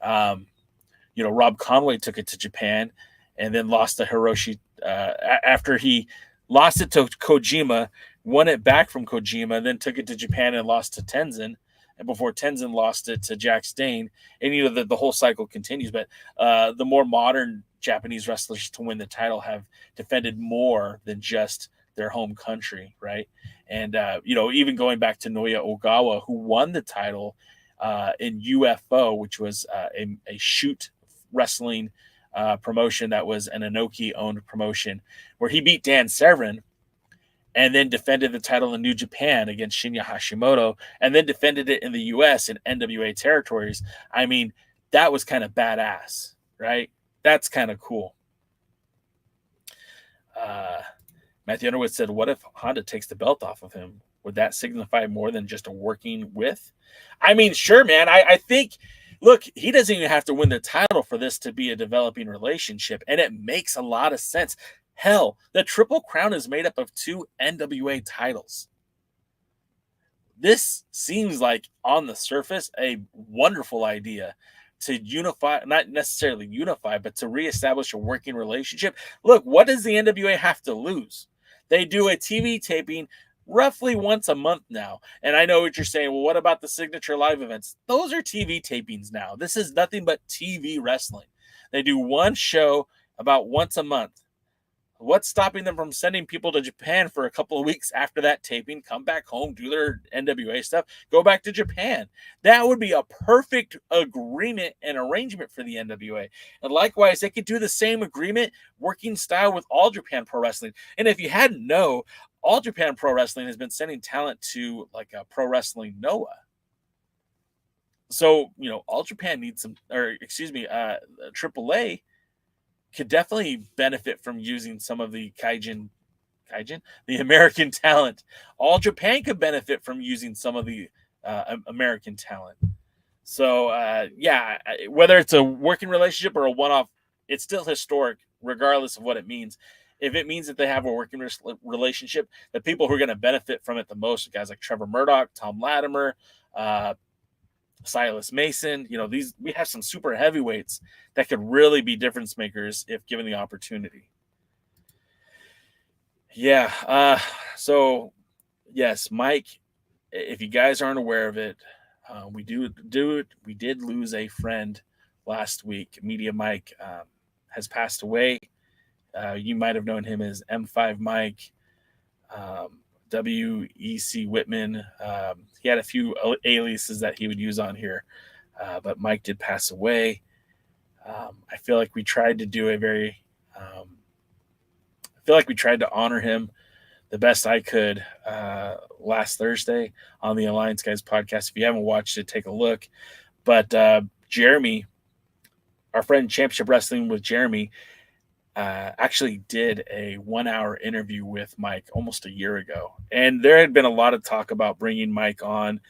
Rob Conway took it to Japan and then lost to Hiroshi after he lost it to Kojima, won it back from Kojima, then took it to Japan and lost to Tenzin. And before Tenzin lost it to Jack Stane. And, the whole cycle continues. But the more modern Japanese wrestlers to win the title have defended more than just their home country, right? And, even going back to Noya Ogawa, who won the title in UFO, which was a shoot wrestling promotion that was an Inoki-owned promotion, where he beat Dan Severn. and then defended the title in New Japan against Shinya Hashimoto, and then defended it in the U.S. in NWA territories. I mean, that was kind of badass, right? That's kind of cool. Matthew Underwood said, what if Honda takes the belt off of him? Would that signify more than just a working with? I mean, sure, man. I think, look, he doesn't even have to win the title for this to be a developing relationship, and it makes a lot of sense. Hell, the Triple Crown is made up of 2 NWA titles. This seems like, on the surface, a wonderful idea to unify, not necessarily unify, but to reestablish a working relationship. Look, what does the NWA have to lose? They do a TV taping roughly once a month now. And I know what you're saying. Well, what about the signature live events? Those are TV tapings now. This is nothing but TV wrestling. They do one show about once a month. What's stopping them from sending people to Japan for a couple of weeks after that taping, come back home, do their NWA stuff, go back to Japan? That would be a perfect agreement and arrangement for the NWA. And likewise, they could do the same agreement, working style with All Japan Pro Wrestling. And if you hadn't know, All Japan Pro Wrestling has been sending talent to like a Pro Wrestling Noah. So, you know, All Japan needs some, or excuse me, AAA could definitely benefit from using some of the the American talent. All Japan could benefit from using some of the American talent. So, yeah, whether it's a working relationship or a one-off, it's still historic, regardless of what it means. If it means that they have a working relationship, the people who are going to benefit from it the most are guys like Trevor Murdoch, Tom Latimer, Silas Mason. You know, we have some super heavyweights that could really be difference makers if given the opportunity. Yeah. So yes, Mike, if you guys aren't aware of it, we did lose a friend last week. Media Mike has passed away. You might have known him as M5 Mike, WEC Whitman. He had a few aliases that he would use on here, but Mike did pass away. I feel like we tried to do honor him the best I could last Thursday on the Alliance Guys podcast. If you haven't watched it, take a look. But Jeremy, our friend Championship Wrestling with Jeremy, actually did a 1-hour interview with Mike almost a year ago. And there had been a lot of talk about bringing Mike on,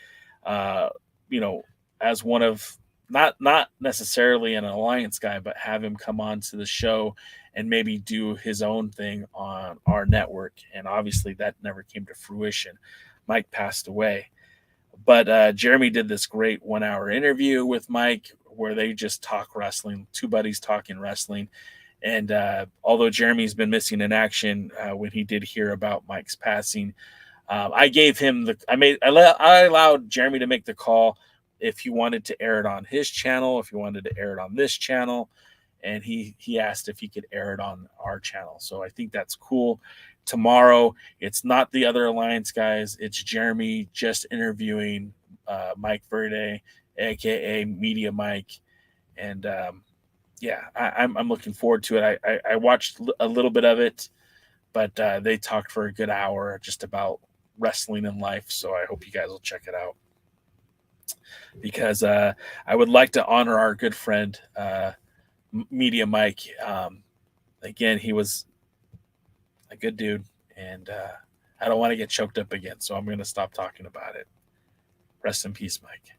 as one of, not necessarily an Alliance guy, but have him come on to the show and maybe do his own thing on our network. And obviously that never came to fruition. Mike passed away. But Jeremy did this great 1-hour interview with Mike where they just talk wrestling, 2 buddies talking wrestling. And although Jeremy's been missing in action, when he did hear about Mike's passing, I gave him I allowed Jeremy to make the call if he wanted to air it on his channel, if he wanted to air it on this channel, and he asked if he could air it on our channel. So I think that's cool. Tomorrow, it's not the other Alliance guys; it's Jeremy just interviewing Mike Verde, aka Media Mike, and yeah, I'm looking forward to it. I watched a little bit of it, but they talked for a good hour just about wrestling and life. So I hope you guys will check it out, because I would like to honor our good friend, Media Mike. Again, he was a good dude, and I don't want to get choked up again, so I'm going to stop talking about it. Rest in peace, Mike.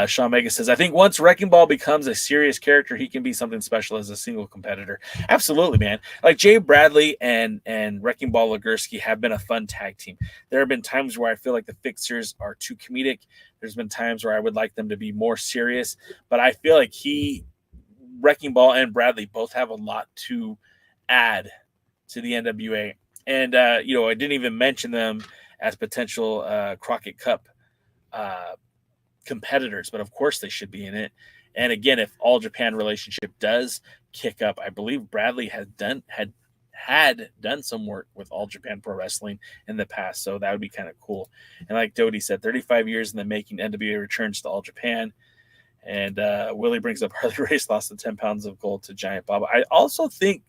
Sean Mega says, I think once Wrecking Ball becomes a serious character, he can be something special as a single competitor. Absolutely, man. Like Jay Bradley and Wrecking Ball Legursky have been a fun tag team. There have been times where I feel like the Fixers are too comedic. There's been times where I would like them to be more serious, but I feel like Wrecking Ball and Bradley both have a lot to add to the NWA. And, I didn't even mention them as potential Crockett Cup competitors, but of course they should be in it. And again, if All Japan relationship does kick up, I believe Bradley had done some work with All Japan Pro Wrestling in the past, so that would be kind of cool. And like Dodie said, 35 years in the making, NWA returns to All Japan. And Willie brings up Harley Race lost the 10 pounds of gold to Giant Baba. I also think,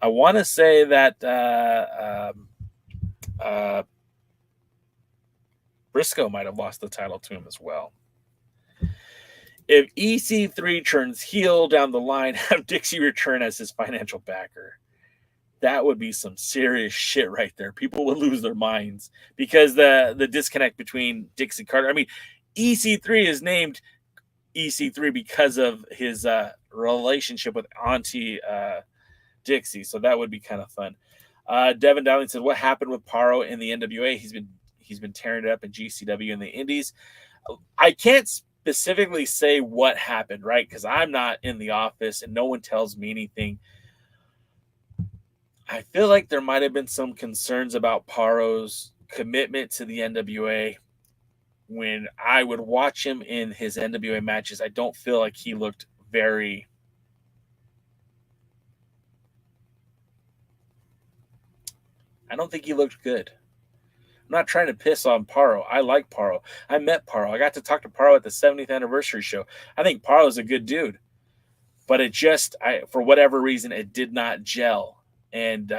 I want to say that Briscoe might have lost the title to him as well. If EC3 turns heel down the line, have Dixie return as his financial backer. That would be some serious shit right there. People would lose their minds because the disconnect between Dixie Carter. I mean, EC3 is named EC3 because of his relationship with Auntie Dixie. So that would be kind of fun. Devin Dowling says, what happened with Paro in the NWA? He's been tearing it up in GCW in the Indies. I can't specifically say what happened, right? Because I'm not in the office and no one tells me anything. I feel like there might have been some concerns about Paro's commitment to the NWA. When I would watch him in his NWA matches, I don't feel like he looked very... I don't think he looked good. I'm not trying to piss on Paro. I like Paro. I met Paro. I got to talk to Paro at the 70th anniversary show. I think Paro is a good dude. But it just, for whatever reason, it did not gel. And,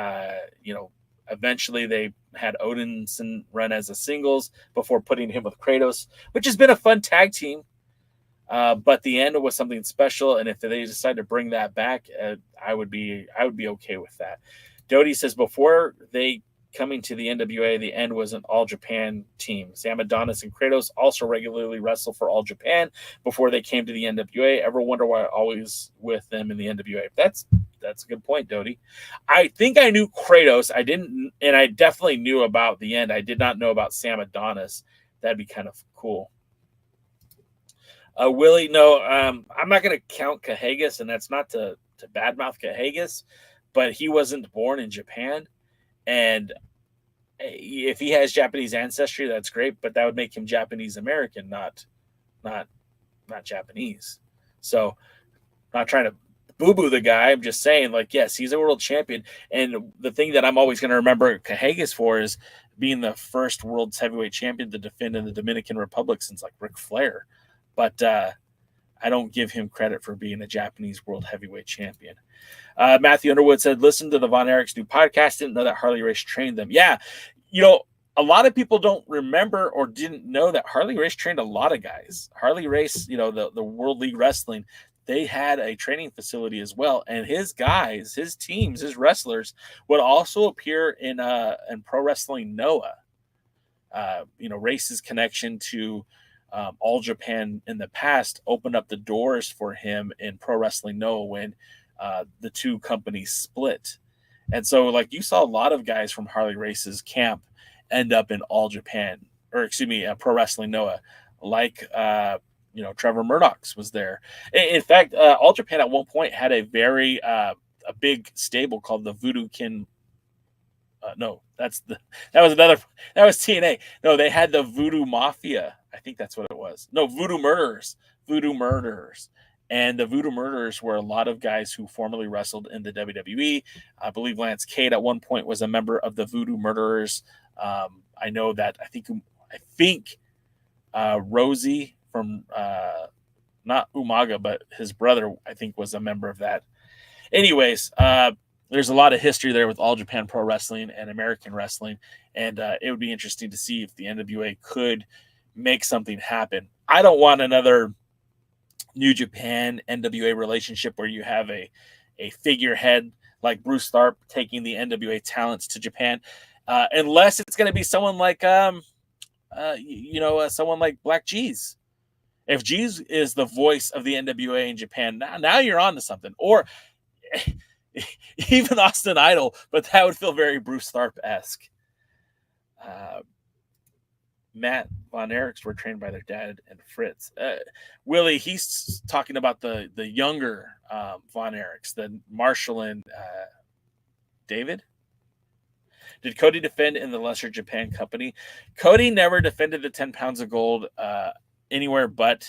eventually they had Odinson run as a singles before putting him with Kratos, which has been a fun tag team. But the end was something special. And if they decide to bring that back, I would be okay with that. Doty says, before they coming to the NWA, the end was an All Japan team. Sam Adonis and Kratos also regularly wrestle for All Japan before they came to the NWA. Ever wonder why always with them in the NWA? That's a good point, Doty. I think I knew Kratos. I didn't, and I definitely knew about the end. I did not know about Sam Adonis. That'd be kind of cool. Willie, no, I'm not going to count Cahagas, and that's not to badmouth Cahagas, but he wasn't born in Japan. And if he has Japanese ancestry, that's great, but that would make him Japanese American, not Japanese. So I'm not trying to boo-boo the guy. I'm just saying, like, yes, he's a world champion. And the thing that I'm always going to remember Cahagas for is being the first world's heavyweight champion to defend in the Dominican Republic since, like, Ric Flair. But I don't give him credit for being a Japanese world heavyweight champion. Matthew Underwood said, listen to the Von Erich's new podcast. Didn't know that Harley Race trained them. Yeah. A lot of people don't remember or didn't know that Harley Race trained a lot of guys. Harley Race, the World League Wrestling, they had a training facility as well. And his guys, his teams, his wrestlers would also appear in Pro Wrestling Noah. Race's connection to All Japan in the past opened up the doors for him in Pro Wrestling Noah when the two companies split. And so, like, you saw a lot of guys from Harley Race's camp end up in All Japan, Pro Wrestling Noah, like, Trevor Murdoch's was there. In fact, All Japan at one point had a very, a big stable called the Voodoo Kin. No, that was TNA. No, they had the Voodoo Mafia. I think that's what it was. No, Voodoo Murderers. And the Voodoo Murderers were a lot of guys who formerly wrestled in the WWE. I believe Lance Cade at one point was a member of the Voodoo Murderers. I know that I think Rosie from not Umaga, but his brother, I think, was a member of that. Anyways, there's a lot of history there with All Japan Pro Wrestling and American Wrestling, and it would be interesting to see if the NWA could make something happen. I don't want another New Japan NWA relationship where you have a figurehead like Bruce Tharp taking the NWA talents to Japan, unless it's going to be someone like someone like Black G's. If G's is the voice of the NWA in Japan, now you're on to something. Or even Austin Idol, but that would feel very Bruce Tharp-esque. Matt Von Erichs were trained by their dad and Fritz. Willie, he's talking about the younger Von Erichs, the Marshall and David. Did Cody defend in the Lesser Japan Company? Cody never defended the 10 pounds of gold anywhere, but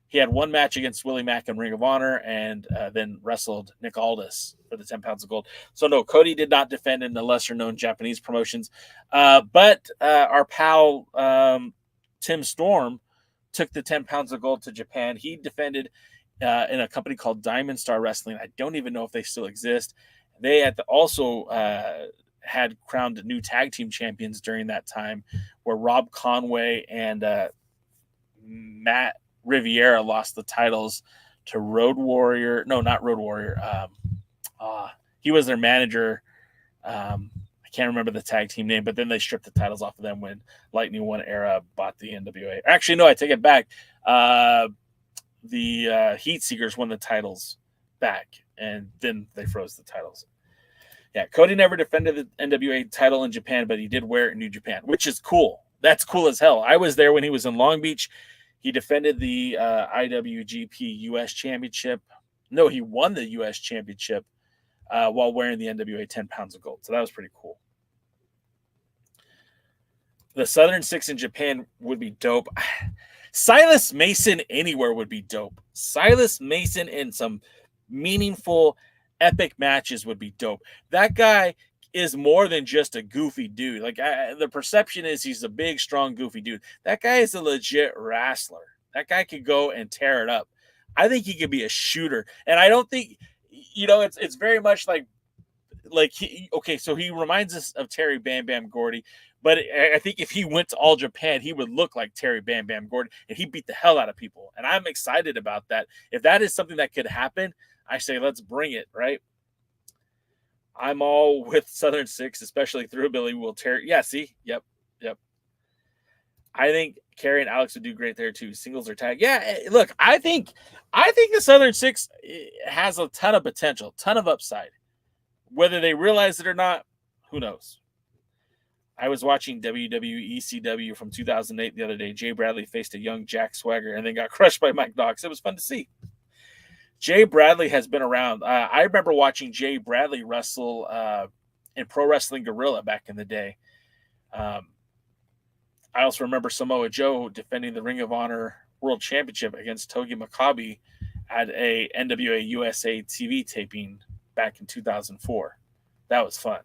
he had one match against Willie Mack in Ring of Honor and then wrestled Nick Aldis for the 10 pounds of gold. So no, Cody did not defend in the lesser known Japanese promotions. But our pal Tim Storm took the 10 pounds of gold to Japan. He defended in a company called Diamond Star Wrestling. I don't even know if they still exist. They also had crowned new tag team champions during that time, where Rob Conway and Matt Riviera lost the titles to Road Warrior. No, not Road Warrior. He was their manager. I can't remember the tag team name, but then they stripped the titles off of them when Lightning One Era bought the NWA. Actually, no, I take it back. The Heat Seekers won the titles back, and then they froze the titles. Yeah, Cody never defended the NWA title in Japan, but he did wear it in New Japan, which is cool. That's cool as hell. I was there when he was in Long Beach. He defended the IWGP US Championship. No, he won the US Championship while wearing the NWA 10 pounds of gold. So that was pretty cool. The Southern Six in Japan would be dope. Silas Mason anywhere would be dope. Silas Mason in some meaningful, epic matches would be dope. That guy is more than just a goofy dude. Like the perception is he's a big, strong, goofy dude. That guy is a legit wrestler. That guy could go and tear it up. I think he could be a shooter. And I don't think, it's very much like so he reminds us of Terry Bam Bam Gordy, but I think if he went to All Japan, he would look like Terry Bam Bam Gordy, and he beat the hell out of people. And I'm excited about that. If that is something that could happen, I say let's bring it, right? I'm all with Southern Six, especially through Billy will tear. Yeah, see? Yep. I think Kerry and Alex would do great there too. Singles or tag. Yeah, look, I think the Southern Six has a ton of potential, ton of upside. Whether they realize it or not, who knows? I was watching WWE ECW from 2008 the other day. Jay Bradley faced a young Jack Swagger and then got crushed by Mike Knox. It was fun to see. Jay Bradley has been around. I remember watching Jay Bradley wrestle in Pro Wrestling Guerrilla back in the day. I also remember Samoa Joe defending the Ring of Honor World Championship against Togi Makabe at a NWA USA TV taping back in 2004. That was fun.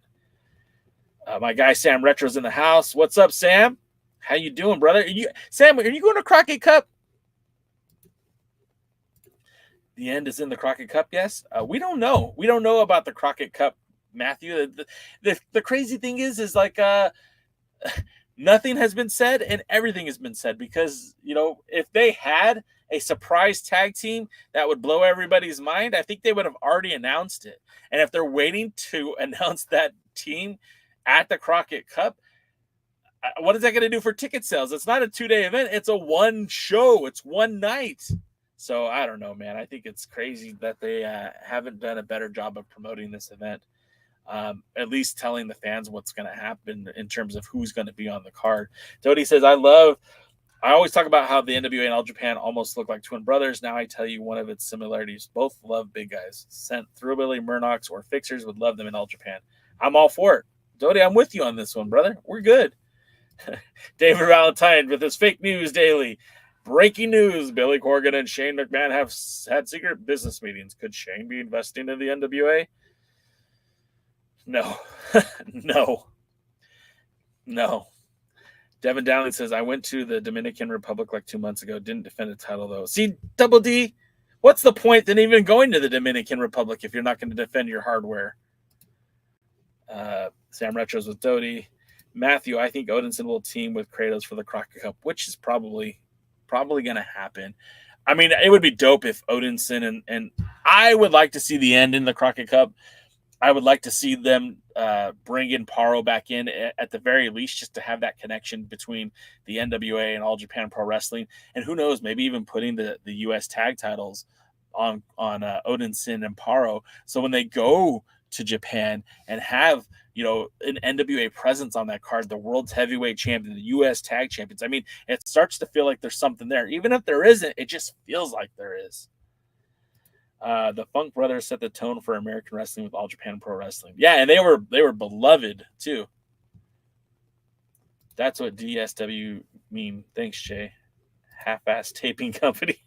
My guy Sam Retro's in the house. What's up, Sam? How you doing, brother? Sam, are you going to Crockett Cup? The end is in the Crockett Cup, yes? We don't know. We don't know about the Crockett Cup, Matthew. The crazy thing is like nothing has been said and everything has been said because, if they had a surprise tag team that would blow everybody's mind, I think they would have already announced it. And if they're waiting to announce that team at the Crockett Cup, what is that going to do for ticket sales? It's not a 2-day event. It's a one show. It's one night. So I don't know, man. I think it's crazy that they haven't done a better job of promoting this event. At least telling the fans what's going to happen in terms of who's going to be on the card. Dodie says, I always talk about how the NWA and All Japan almost look like twin brothers. Now I tell you one of its similarities. Both love big guys. Sent Thrubilly, Murnox, or Fixers would love them in All Japan. I'm all for it. Dodie, I'm with you on this one, brother. We're good. David Valentine with his fake news daily. Breaking news, Billy Corgan and Shane McMahon have had secret business meetings. Could Shane be investing in the NWA? No. No. Devin Dowling says, I went to the Dominican Republic like 2 months ago. Didn't defend a title, though. See, Double D, what's the point in even going to the Dominican Republic if you're not going to defend your hardware? Sam Retros with Dodie. Matthew, I think Odinson will team with Kratos for the Crockett Cup, which is probably going to happen. I mean, it would be dope if Odinson and I would like to see the end in the Crockett Cup. I would like to see them bring in Paro back in at the very least, just to have that connection between the NWA and All Japan Pro Wrestling. And who knows, maybe even putting the U.S. tag titles on Odinson and Paro. So when they go to Japan and have, an NWA presence on that card, the World's Heavyweight Champion, the U.S. Tag Champions, I mean, it starts to feel like there's something there. Even if there isn't, it just feels like there is. The Funk Brothers set the tone for American wrestling with All Japan Pro Wrestling. Yeah, and they were beloved too. That's what DSW mean. Thanks, Jay. Half-ass taping company.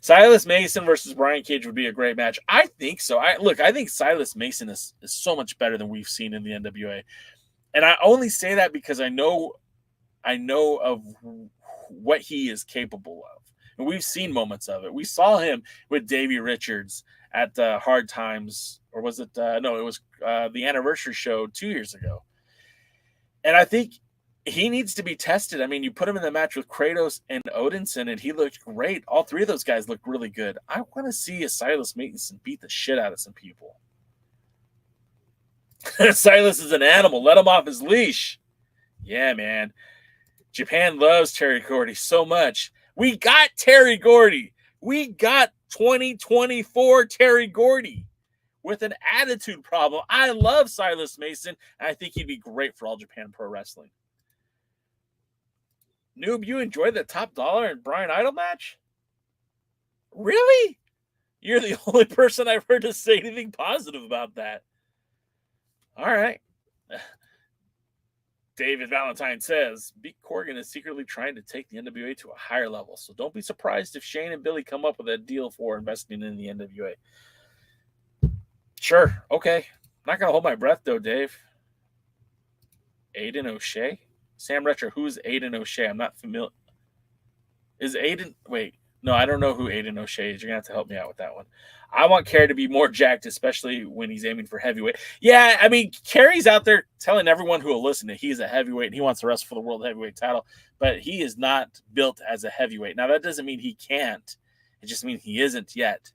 Silas Mason versus Brian Cage would be a great match. I think so. I think Silas Mason is so much better than we've seen in the NWA. And I only say that because I know of what he is capable of. And we've seen moments of it. We saw him with Davey Richards at the Hard Times, or was it? No, it was the anniversary show 2 years ago. And I think he needs to be tested. I mean, you put him in the match with Kratos and Odinson, and he looked great. All three of those guys look really good. I want to see a Silas Mason beat the shit out of some people. Silas is an animal. Let him off his leash. Yeah, man. Japan loves Terry Gordy so much. We got Terry Gordy. We got 2024 Terry Gordy with an attitude problem. I love Silas Mason, and I think he'd be great for All Japan Pro Wrestling. Noob, you enjoyed the Top Dollar and Brian Idol match? Really? You're the only person I've heard to say anything positive about that. All right. David Valentine says, Beat Corgan is secretly trying to take the NWA to a higher level, so don't be surprised if Shane and Billy come up with a deal for investing in the NWA. Sure, okay. Not going to hold my breath, though, Dave. Aiden O'Shea? Sam Retro, who's Aiden O'Shea? I'm not familiar. Is Aiden... Wait, no, I don't know who Aiden O'Shea is. You're going to have to help me out with that one. I want Kerry to be more jacked, especially when he's aiming for heavyweight. Yeah, I mean, Kerry's out there telling everyone who will listen that he's a heavyweight and he wants to wrestle for the world heavyweight title, but he is not built as a heavyweight. Now, that doesn't mean he can't. It just means he isn't yet.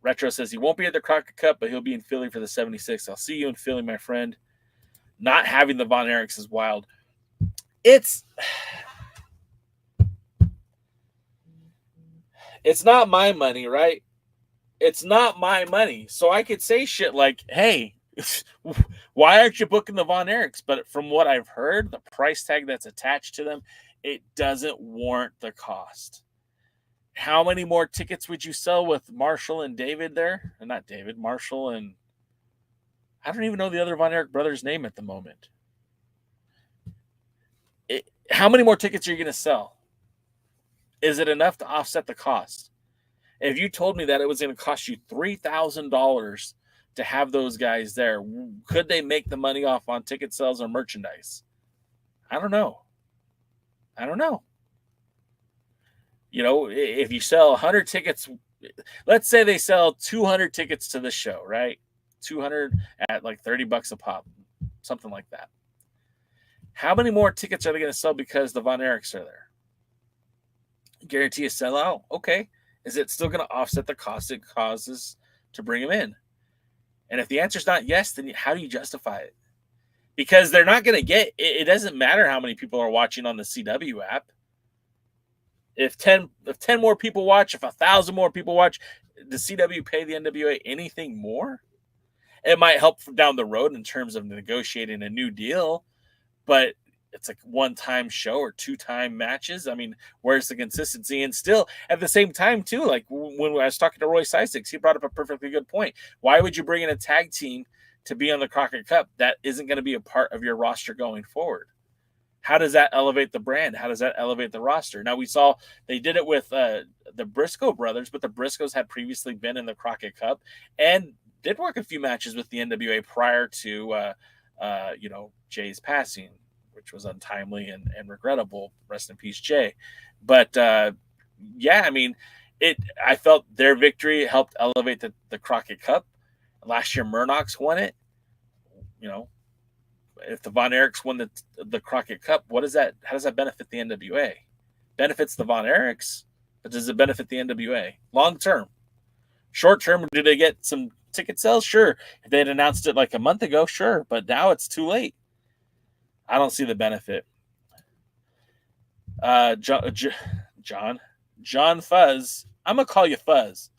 Retro says he won't be at the Crockett Cup, but he'll be in Philly for the 76. I'll see you in Philly, my friend. Not having the Von Erichs is wild. It's not my money, right? It's not my money. So I could say shit like, hey, why aren't you booking the Von Erichs? But from what I've heard, the price tag that's attached to them, it doesn't warrant the cost. How many more tickets would you sell with Marshall and David there? Not David, Marshall and... I don't even know the other Von Erich brothers' name at the moment. How many more tickets are you going to sell? Is it enough to offset the cost? If you told me that it was going to cost you $3,000 to have those guys there, could they make the money off on ticket sales or merchandise? I don't know. You know, if you sell 100 tickets, let's say they sell 200 tickets to the show, right? 200 at like $30 a pop, something like that. How many more tickets are they going to sell because the Von Erichs are there? Guarantee a sellout? Okay. Is it still going to offset the cost it causes to bring them in? And if the answer is not yes, then how do you justify it? Because they're not going to get, it doesn't matter how many people are watching on the CW app. If 10 more people watch, if 1,000 more people watch, does CW pay the NWA anything more? It might help down the road in terms of negotiating a new deal, but it's like one-time show or two-time matches. I mean, where's the consistency? And still, at the same time, too, like when I was talking to Roy Sisix, he brought up a perfectly good point. Why would you bring in a tag team to be on the Crockett Cup that isn't going to be a part of your roster going forward? How does that elevate the brand? How does that elevate the roster? Now, we saw they did it with the Briscoe brothers, but the Briscoes had previously been in the Crockett Cup and did work a few matches with the NWA prior to, Jay's passing, which was untimely and regrettable. Rest in peace, Jay. But, I mean, I felt their victory helped elevate the Crockett Cup. Last year, Murdoch's won it. You know, if the Von Erichs won the Crockett Cup, how does that benefit the NWA? Benefits the Von Erichs, but does it benefit the NWA? Long term. Short term, do they get some ticket sales? Sure. If they had announced it like a month ago, sure. But now it's too late. I don't see the benefit. John Fuzz. I'm going to call you Fuzz.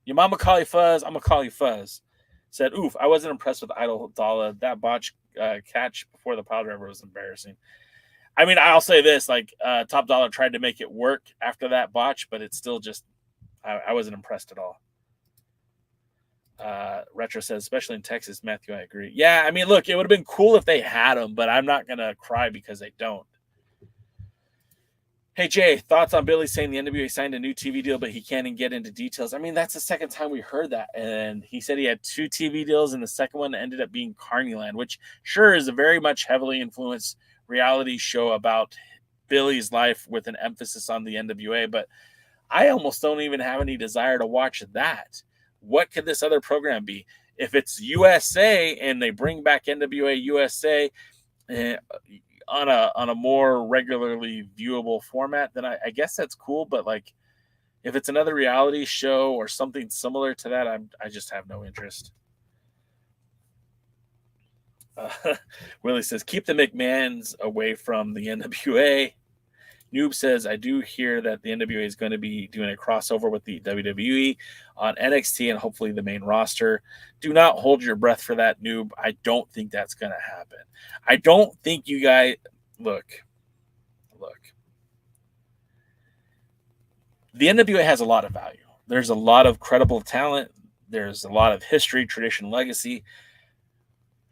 Your mama call you Fuzz. I'm going to call you Fuzz. Said, oof, I wasn't impressed with Idol Dalla. That botch catch before the pile driver was embarrassing. I mean, I'll say this, like Top Dollar tried to make it work after that botch, but it's still just, I wasn't impressed at all. Retro says, especially in Texas, Matthew, I agree. Yeah, I mean, look, it would have been cool if they had them, but I'm not going to cry because they don't. Hey, Jay, thoughts on Billy saying the NWA signed a new TV deal, but he can't even get into details? I mean, that's the second time we heard that. And he said he had 2 TV deals, and the second one ended up being Carneyland, which sure is a very much heavily influenced reality show about Billy's life with an emphasis on the NWA. But I almost don't even have any desire to watch that. what could this other program be? If it's USA and they bring back NWA USA on a more regularly viewable format, then I guess that's cool. But like, if it's another reality show or something similar to that, I just have no interest. Willie says, keep the McMahons away from the NWA. Noob says, I do hear that the NWA is going to be doing a crossover with the WWE on NXT and hopefully the main roster. Do not hold your breath for that, Noob. I don't think that's going to happen. I don't think you guys... Look. The NWA has a lot of value. There's a lot of credible talent. There's a lot of history, tradition, legacy.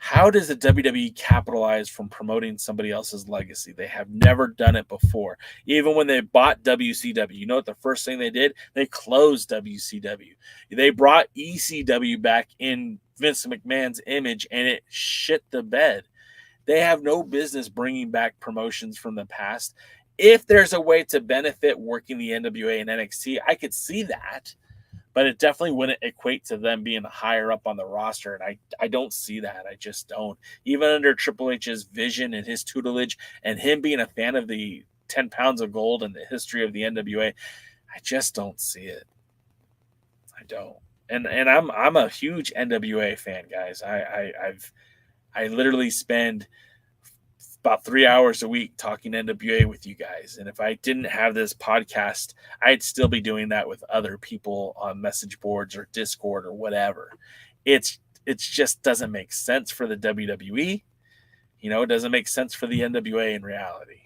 How does the WWE capitalize from promoting somebody else's legacy? They have never done it before. Even when they bought WCW, you know what the first thing they did? They closed WCW. They brought ECW back in Vince McMahon's image, and it shit the bed. They have no business bringing back promotions from the past. If there's a way to benefit working the NWA and NXT, I could see that. But it definitely wouldn't equate to them being higher up on the roster. And I don't see that. I just don't. Even under Triple H's vision and his tutelage and him being a fan of the 10 pounds of gold and the history of the NWA, I just don't see it. I don't. And I'm a huge NWA fan, guys. I literally spend about 3 hours a week talking NWA with you guys. And if I didn't have this podcast, I'd still be doing that with other people on message boards or Discord or whatever. It just doesn't make sense for the WWE. You know, it doesn't make sense for the NWA in reality.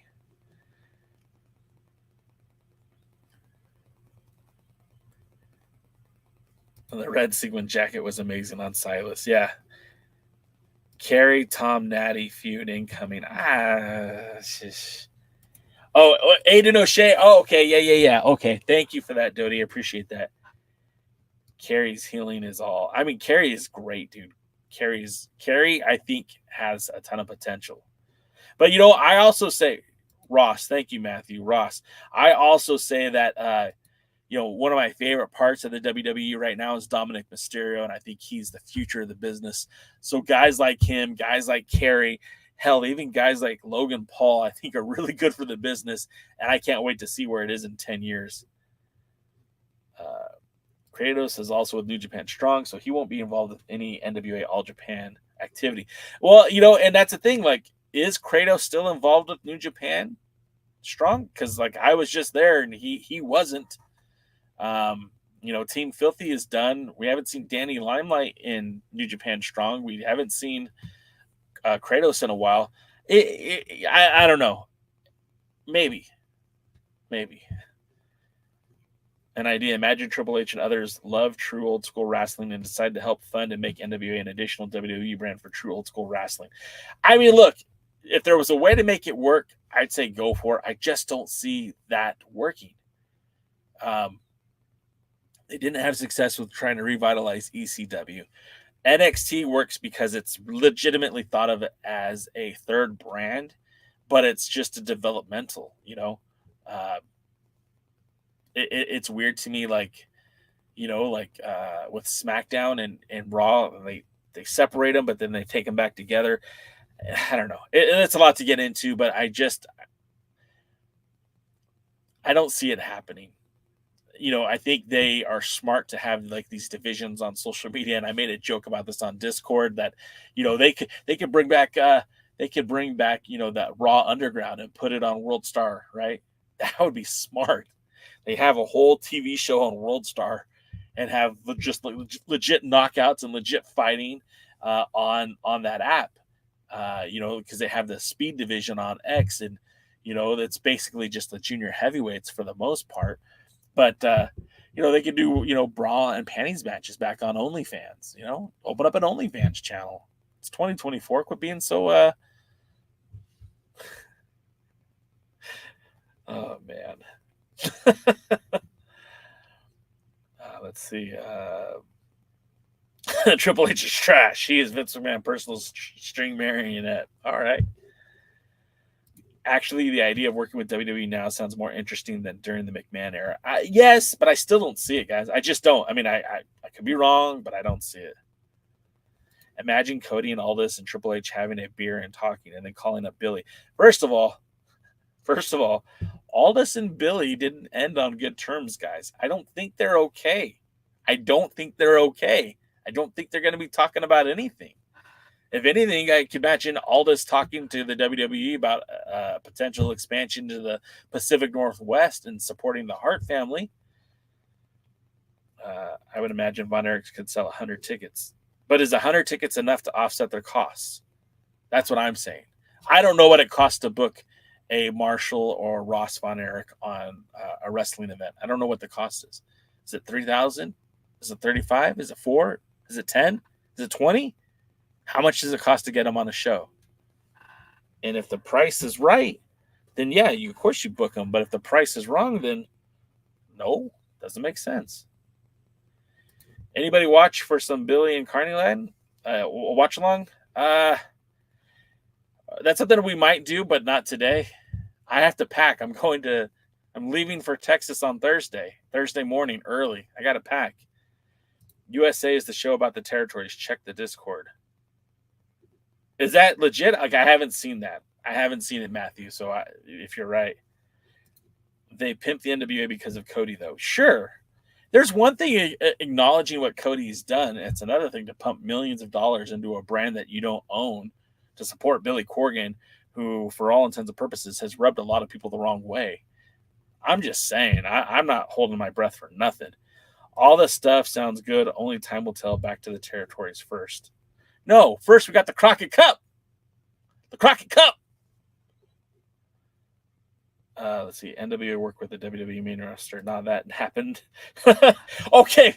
And the red sequin jacket was amazing on Silas. Yeah. Kerry, Tom, Natty feud incoming. Oh, Aiden O'Shea. Oh, okay. Yeah. Okay. Thank you for that, Dodie. I appreciate that. Kerry's healing is all. I mean, Kerry is great, dude. Kerry, I think, has a ton of potential. But, you know, I also say, Ross, thank you, Matthew. Ross, I also say that, you know, one of my favorite parts of the WWE right now is Dominic Mysterio, and I think he's the future of the business. So guys like him, guys like Kerry, hell, even guys like Logan Paul, I think are really good for the business, and I can't wait to see where it is in 10 years. Kratos is also with New Japan Strong, so he won't be involved with any NWA All Japan activity. Well, you know, and that's the thing, like, is Kratos still involved with New Japan Strong? Because, like, I was just there, and he wasn't. You know, Team Filthy is done. We haven't seen Danny Limelight in New Japan Strong. We haven't seen Kratos in a while. I don't know. Maybe. An idea. Imagine Triple H and others love true old school wrestling and decide to help fund and make NWA an additional WWE brand for true old school wrestling. I mean, look, if there was a way to make it work, I'd say go for it. I just don't see that working. They didn't have success with trying to revitalize ECW. NXT works because it's legitimately thought of as a third brand, but it's just a developmental, you know. It's weird to me, like, you know, like with SmackDown and Raw, they separate them, but then they take them back together. I don't know. It's a lot to get into, but I don't see it happening. You know, I think they are smart to have like these divisions on social media, and I made a joke about this on Discord that, you know, they could bring back you know, that Raw Underground and put it on World Star, right? That would be smart. They have a whole TV show on World Star and have just legit knockouts and legit fighting on that app. You know, because they have the speed division on X, and you know, that's basically just the junior heavyweights for the most part. But, you know, they could do, you know, bra and panties matches back on OnlyFans, you know, open up an OnlyFans channel. It's 2024. Quit being so, oh, man. Let's see. Triple H is trash. He is Vince McMahon personal string marionette. All right. Actually, the idea of working with WWE now sounds more interesting than during the McMahon era. Yes, but I still don't see it, guys. I just don't. I mean, I could be wrong, but I don't see it. Imagine Cody and Aldis and Triple H having a beer and talking and then calling up Billy. First of all, Aldis and Billy didn't end on good terms, guys. I don't think they're okay. I don't think they're going to be talking about anything. If anything, I can imagine Aldis talking to the WWE about potential expansion to the Pacific Northwest and supporting the Hart family. I would imagine Von Erich could sell 100 tickets. But is 100 tickets enough to offset their costs? That's what I'm saying. I don't know what it costs to book a Marshall or Ross Von Erich on a wrestling event. I don't know what the cost is. Is it $3,000? Is it $35,000? Is it $4,000? Is it $10,000? Is it $20,000? How much does it cost to get them on a show? And if the price is right, then yeah, of course you book them. But if the price is wrong, then no, doesn't make sense. Anybody watch for some Billy and Carney Land? Watch along? That's something we might do, but not today. I have to pack. I'm leaving for Texas on Thursday morning early. I got to pack. USA is the show about the territories. Check the Discord. Is that legit? Like, I haven't seen that. I haven't seen it, Matthew. So if you're right, they pimped the NWA because of Cody, though. Sure. There's one thing acknowledging what Cody's done. It's another thing to pump millions of dollars into a brand that you don't own to support Billy Corgan, who, for all intents and purposes, has rubbed a lot of people the wrong way. I'm just saying, I'm not holding my breath for nothing. All this stuff sounds good. Only time will tell. Back to the territories first. No, first we got the Crockett Cup. The Crockett Cup. Let's see. NWA work with the WWE main roster. Now that happened. Okay,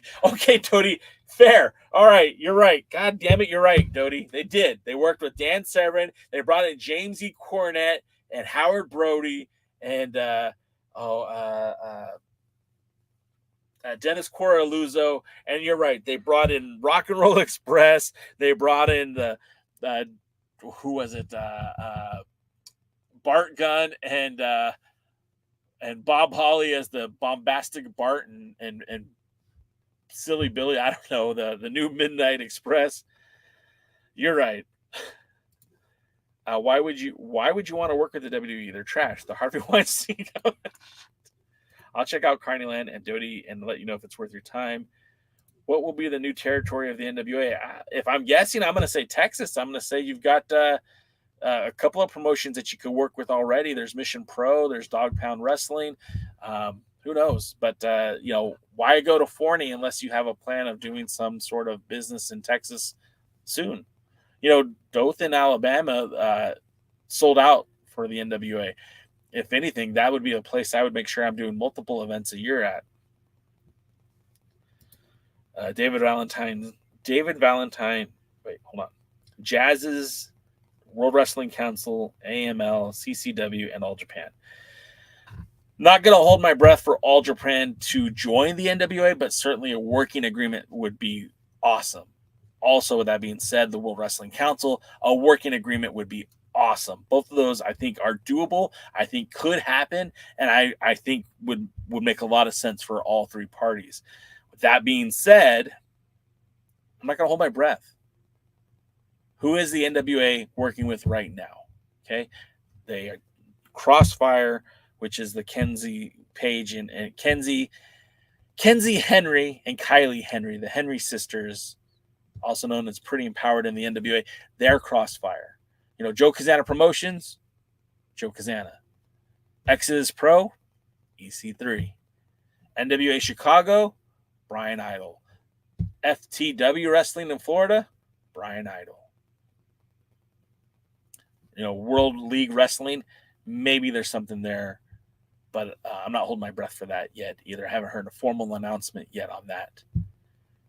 Dodie. Fair. All right, you're right. God damn it, you're right, Dodie. They did. They worked with Dan Severn. They brought in James E. Cornette and Howard Brody and Dennis Coraluzzo. And you're right. They brought in Rock and Roll Express. They brought in the who was it? Bart Gunn and Bob Holly as the bombastic Bart and Silly Billy. I don't know, the new Midnight Express. You're right. Why would you want to work with the WWE? They're trash. The Harvey Weinstein. I'll check out Carneyland and Dodie and let you know if it's worth your time. What will be the new territory of the NWA? If I'm guessing, I'm going to say Texas. I'm going to say you've got a couple of promotions that you could work with already. There's Mission Pro. There's Dog Pound Wrestling. Who knows? But, why go to Forney unless you have a plan of doing some sort of business in Texas soon? Dothan, Alabama sold out for the NWA. If anything, that would be a place I would make sure I'm doing multiple events a year at. David Valentine. Wait, hold on. Jazz's World Wrestling Council, AML, CCW, and All Japan. Not going to hold my breath for All Japan to join the NWA, but certainly a working agreement would be awesome. Also, with that being said, the World Wrestling Council, a working agreement would be awesome. Both of those, I think, are doable. I think could happen, and I think would make a lot of sense for all three parties. With that being said, I'm not going to hold my breath. Who is the NWA working with right now? Okay, they are Crossfire, which is the Kenzie Page and Kenzie Henry and Kylie Henry, the Henry sisters, also known as Pretty Empowered in the NWA. They're Crossfire. Joe Kazana Promotions, Joe Kazana. Exodus Pro, EC3. NWA Chicago, Brian Idol. FTW Wrestling in Florida, Brian Idol. World League Wrestling, maybe there's something there, but I'm not holding my breath for that yet either. I haven't heard a formal announcement yet on that.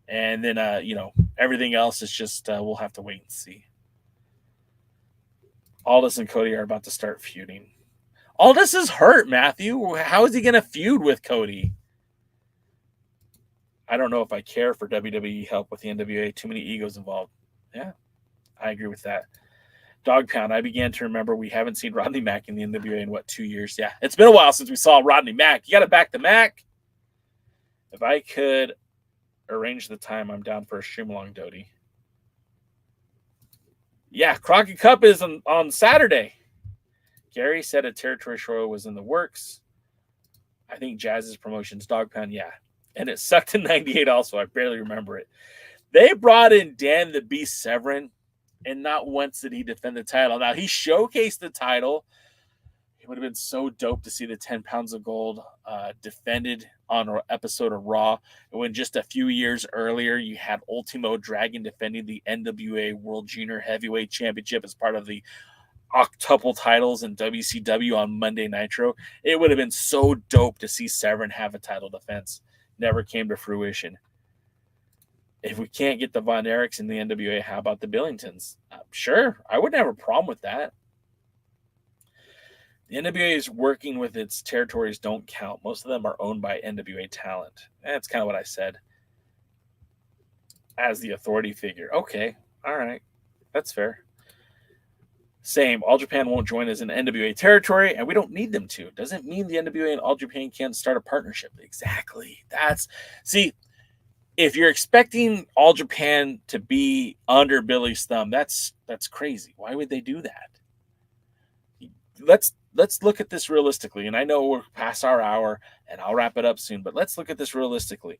And then, everything else is just, we'll have to wait and see. Aldis and Cody are about to start feuding. Aldis is hurt, Matthew. How is he going to feud with Cody? I don't know if I care for WWE help with the NWA. Too many egos involved. Yeah, I agree with that. Dog Pound, I began to remember we haven't seen Rodney Mack in the NWA in, 2 years? Yeah, it's been a while since we saw Rodney Mack. You got to back the Mac. If I could arrange the time, I'm down for a stream along, Doty. Yeah, Crockett Cup is on Saturday. Gary said a territory show was in the works. I think Jazz's promotion's Dog Pound, yeah. And it sucked in 98 also. I barely remember it. They brought in Dan the Beast Severin, and not once did he defend the title. Now, he showcased the title. It would have been so dope to see the 10 pounds of gold defended on an episode of Raw. When just a few years earlier, you had Ultimo Dragon defending the NWA World Junior Heavyweight Championship as part of the octuple titles in WCW on Monday Nitro. It would have been so dope to see Severin have a title defense. Never came to fruition. If we can't get the Von Erichs in the NWA, how about the Billingtons? Sure, I wouldn't have a problem with that. The NWA is working with its territories don't count. Most of them are owned by NWA talent. That's kind of what I said. As the authority figure. Okay, all right. That's fair. Same. All Japan won't join as an NWA territory, and we don't need them to. Doesn't mean the NWA and All Japan can't start a partnership. Exactly. See, if you're expecting All Japan to be under Billy's thumb, that's crazy. Why would they do that? Let's look at this realistically. And I know we're past our hour, and I'll wrap it up soon, but let's look at this realistically.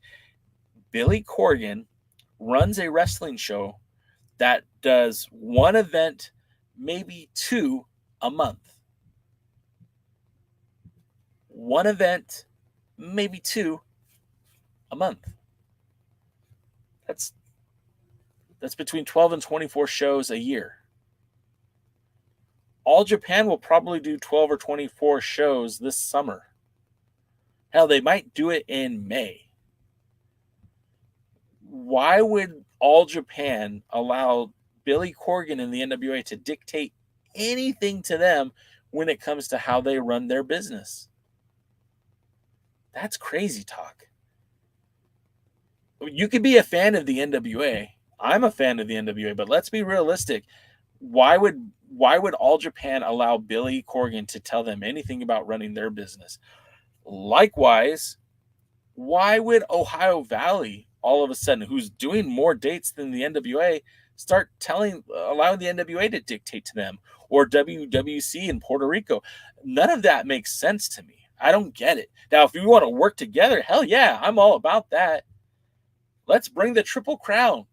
Billy Corgan runs a wrestling show that does one event, maybe two a month. One event, maybe two a month. That's between 12 and 24 shows a year. All Japan will probably do 12 or 24 shows this summer. Hell, they might do it in May. Why would All Japan allow Billy Corgan and the NWA to dictate anything to them when it comes to how they run their business? That's crazy talk. You could be a fan of the NWA. I'm a fan of the NWA, but let's be realistic. Why would All Japan allow Billy Corgan to tell them anything about running their business? Likewise, why would Ohio Valley all of a sudden, who's doing more dates than the NWA, start allowing the NWA to dictate to them, or WWC in Puerto Rico? None of that makes sense to me. I don't get it. Now, if we want to work together, hell yeah, I'm all about that. Let's bring the Triple Crown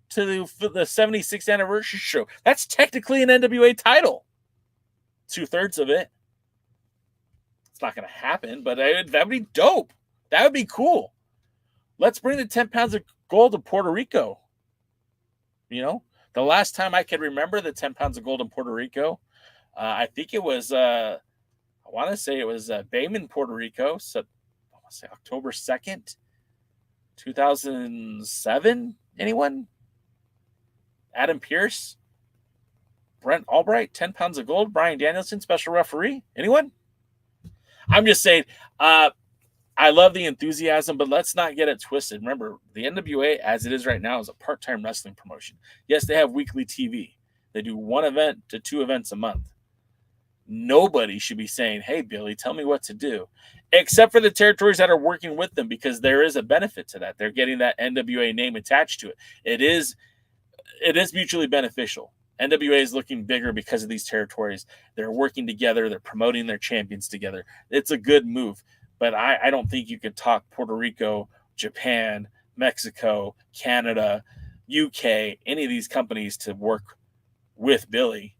to the 76th anniversary show. That's technically an NWA title. 2/3 of it. It's not going to happen, but that would be dope. That would be cool. Let's bring the 10 pounds of gold to Puerto Rico. You know, the last time I can remember the 10 pounds of gold in Puerto Rico, I think it was, I want to say it was Bayman, Puerto Rico. So I want to say October 2nd, 2007. Anyone? Adam Pierce? Brent Albright, 10 pounds of gold. Brian Danielson, special referee. Anyone? I'm just saying, I love the enthusiasm, but let's not get it twisted. Remember, the NWA, as it is right now, is a part-time wrestling promotion. Yes, they have weekly TV. They do 1 event to 2 events a month. Nobody should be saying, hey, Billy, tell me what to do, except for the territories that are working with them, because there is a benefit to that. They're getting that NWA name attached to it. It is mutually beneficial. NWA is looking bigger because of these territories. They're working together. They're promoting their champions together. It's a good move. But I don't think you could talk Puerto Rico, Japan, Mexico, Canada, UK, any of these companies to work with Billy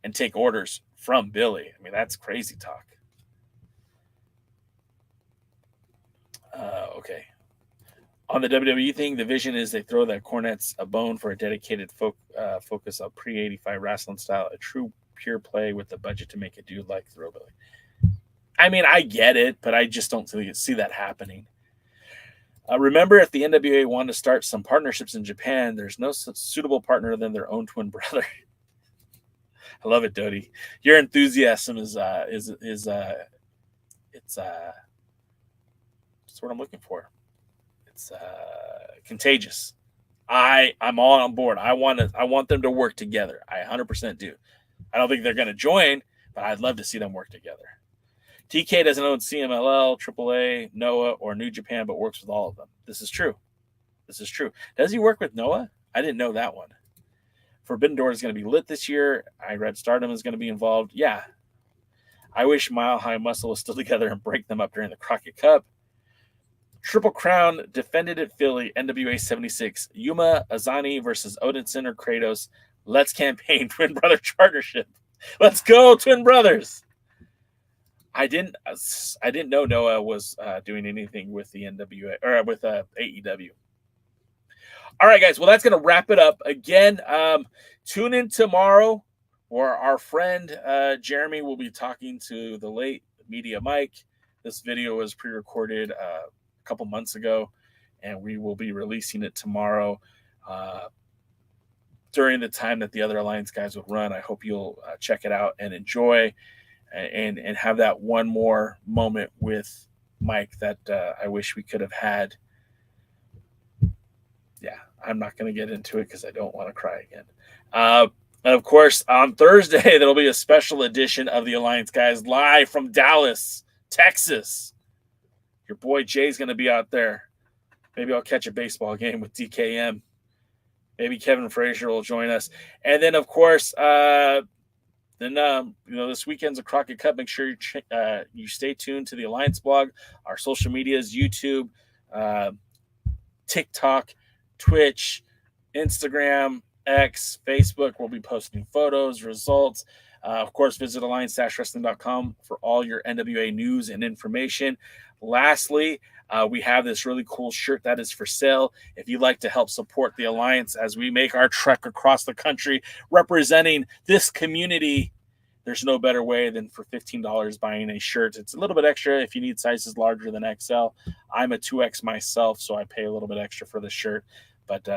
and take orders from Billy. I mean, that's crazy talk. Okay. On the WWE thing, the vision is they throw the Cornettes a bone for a dedicated focus on pre-85 wrestling style, a true pure play with the budget to make a dude like Throwbilly. I mean, I get it, but I just don't see that happening. Remember, if the NWA wanted to start some partnerships in Japan, there's no suitable partner than their own twin brother. I love it, Dodie. Your enthusiasm is it's what I'm looking for. It's contagious. I'm all on board. I want them to work together. I 100% do. I don't think they're going to join, but I'd love to see them work together. TK doesn't own CMLL, AAA, NOAH, or New Japan, but works with all of them. This is true. This is true. Does he work with NOAH? I didn't know that one. Forbidden Door is going to be lit this year. I read Stardom is going to be involved. Yeah. I wish Mile High Muscle was still together and break them up during the Crockett Cup. Triple Crown defended at Philly, NWA 76. Yuma Azani versus Odinson or Kratos. Let's campaign Twin Brother Chartership. Let's go, Twin Brothers. I didn't know Noah was doing anything with the NWA or with AEW. All right, guys. Well, that's going to wrap it up. Again, tune in tomorrow where our friend Jeremy will be talking to the late Media Mike. This video was pre-recorded a couple months ago, and we will be releasing it tomorrow during the time that the other Alliance guys would run. I hope you'll check it out and enjoy and have that one more moment with Mike that I wish we could have had. Yeah, I'm not going to get into it because I don't want to cry again. And of course, on Thursday, there'll be a special edition of the Alliance guys live from Dallas, Texas. Your boy Jay's going to be out there. Maybe I'll catch a baseball game with DKM. Maybe Kevin Frazier will join us. And then, of course, this weekend's a Crockett Cup. Make sure you stay tuned to the Alliance blog, our social medias, YouTube, TikTok, Twitch, Instagram, X, Facebook. We'll be posting photos, results. Of course, visit alliance-wrestling.com for all your NWA news and information. Lastly, we have this really cool shirt that is for sale. If you'd like to help support the Alliance as we make our trek across the country representing this community, there's no better way than for $15 buying a shirt. It's a little bit extra if you need sizes larger than XL. I'm a 2X myself, so I pay a little bit extra for the shirt. But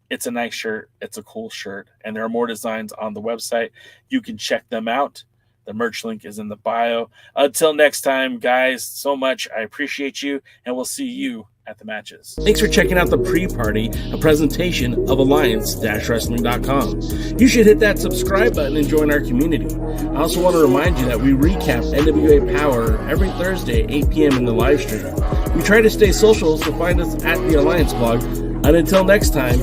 it's a nice shirt. It's a cool shirt. And there are more designs on the website. You can check them out. The merch link is in the bio. Until next time, guys, so much. I appreciate you, and we'll see you at the matches. Thanks for checking out the Pre-Party, a presentation of Alliance-Wrestling.com. You should hit that subscribe button and join our community. I also want to remind you that we recap NWA Power every Thursday at 8 p.m. in the live stream. We try to stay social, so find us at the Alliance blog. And until next time,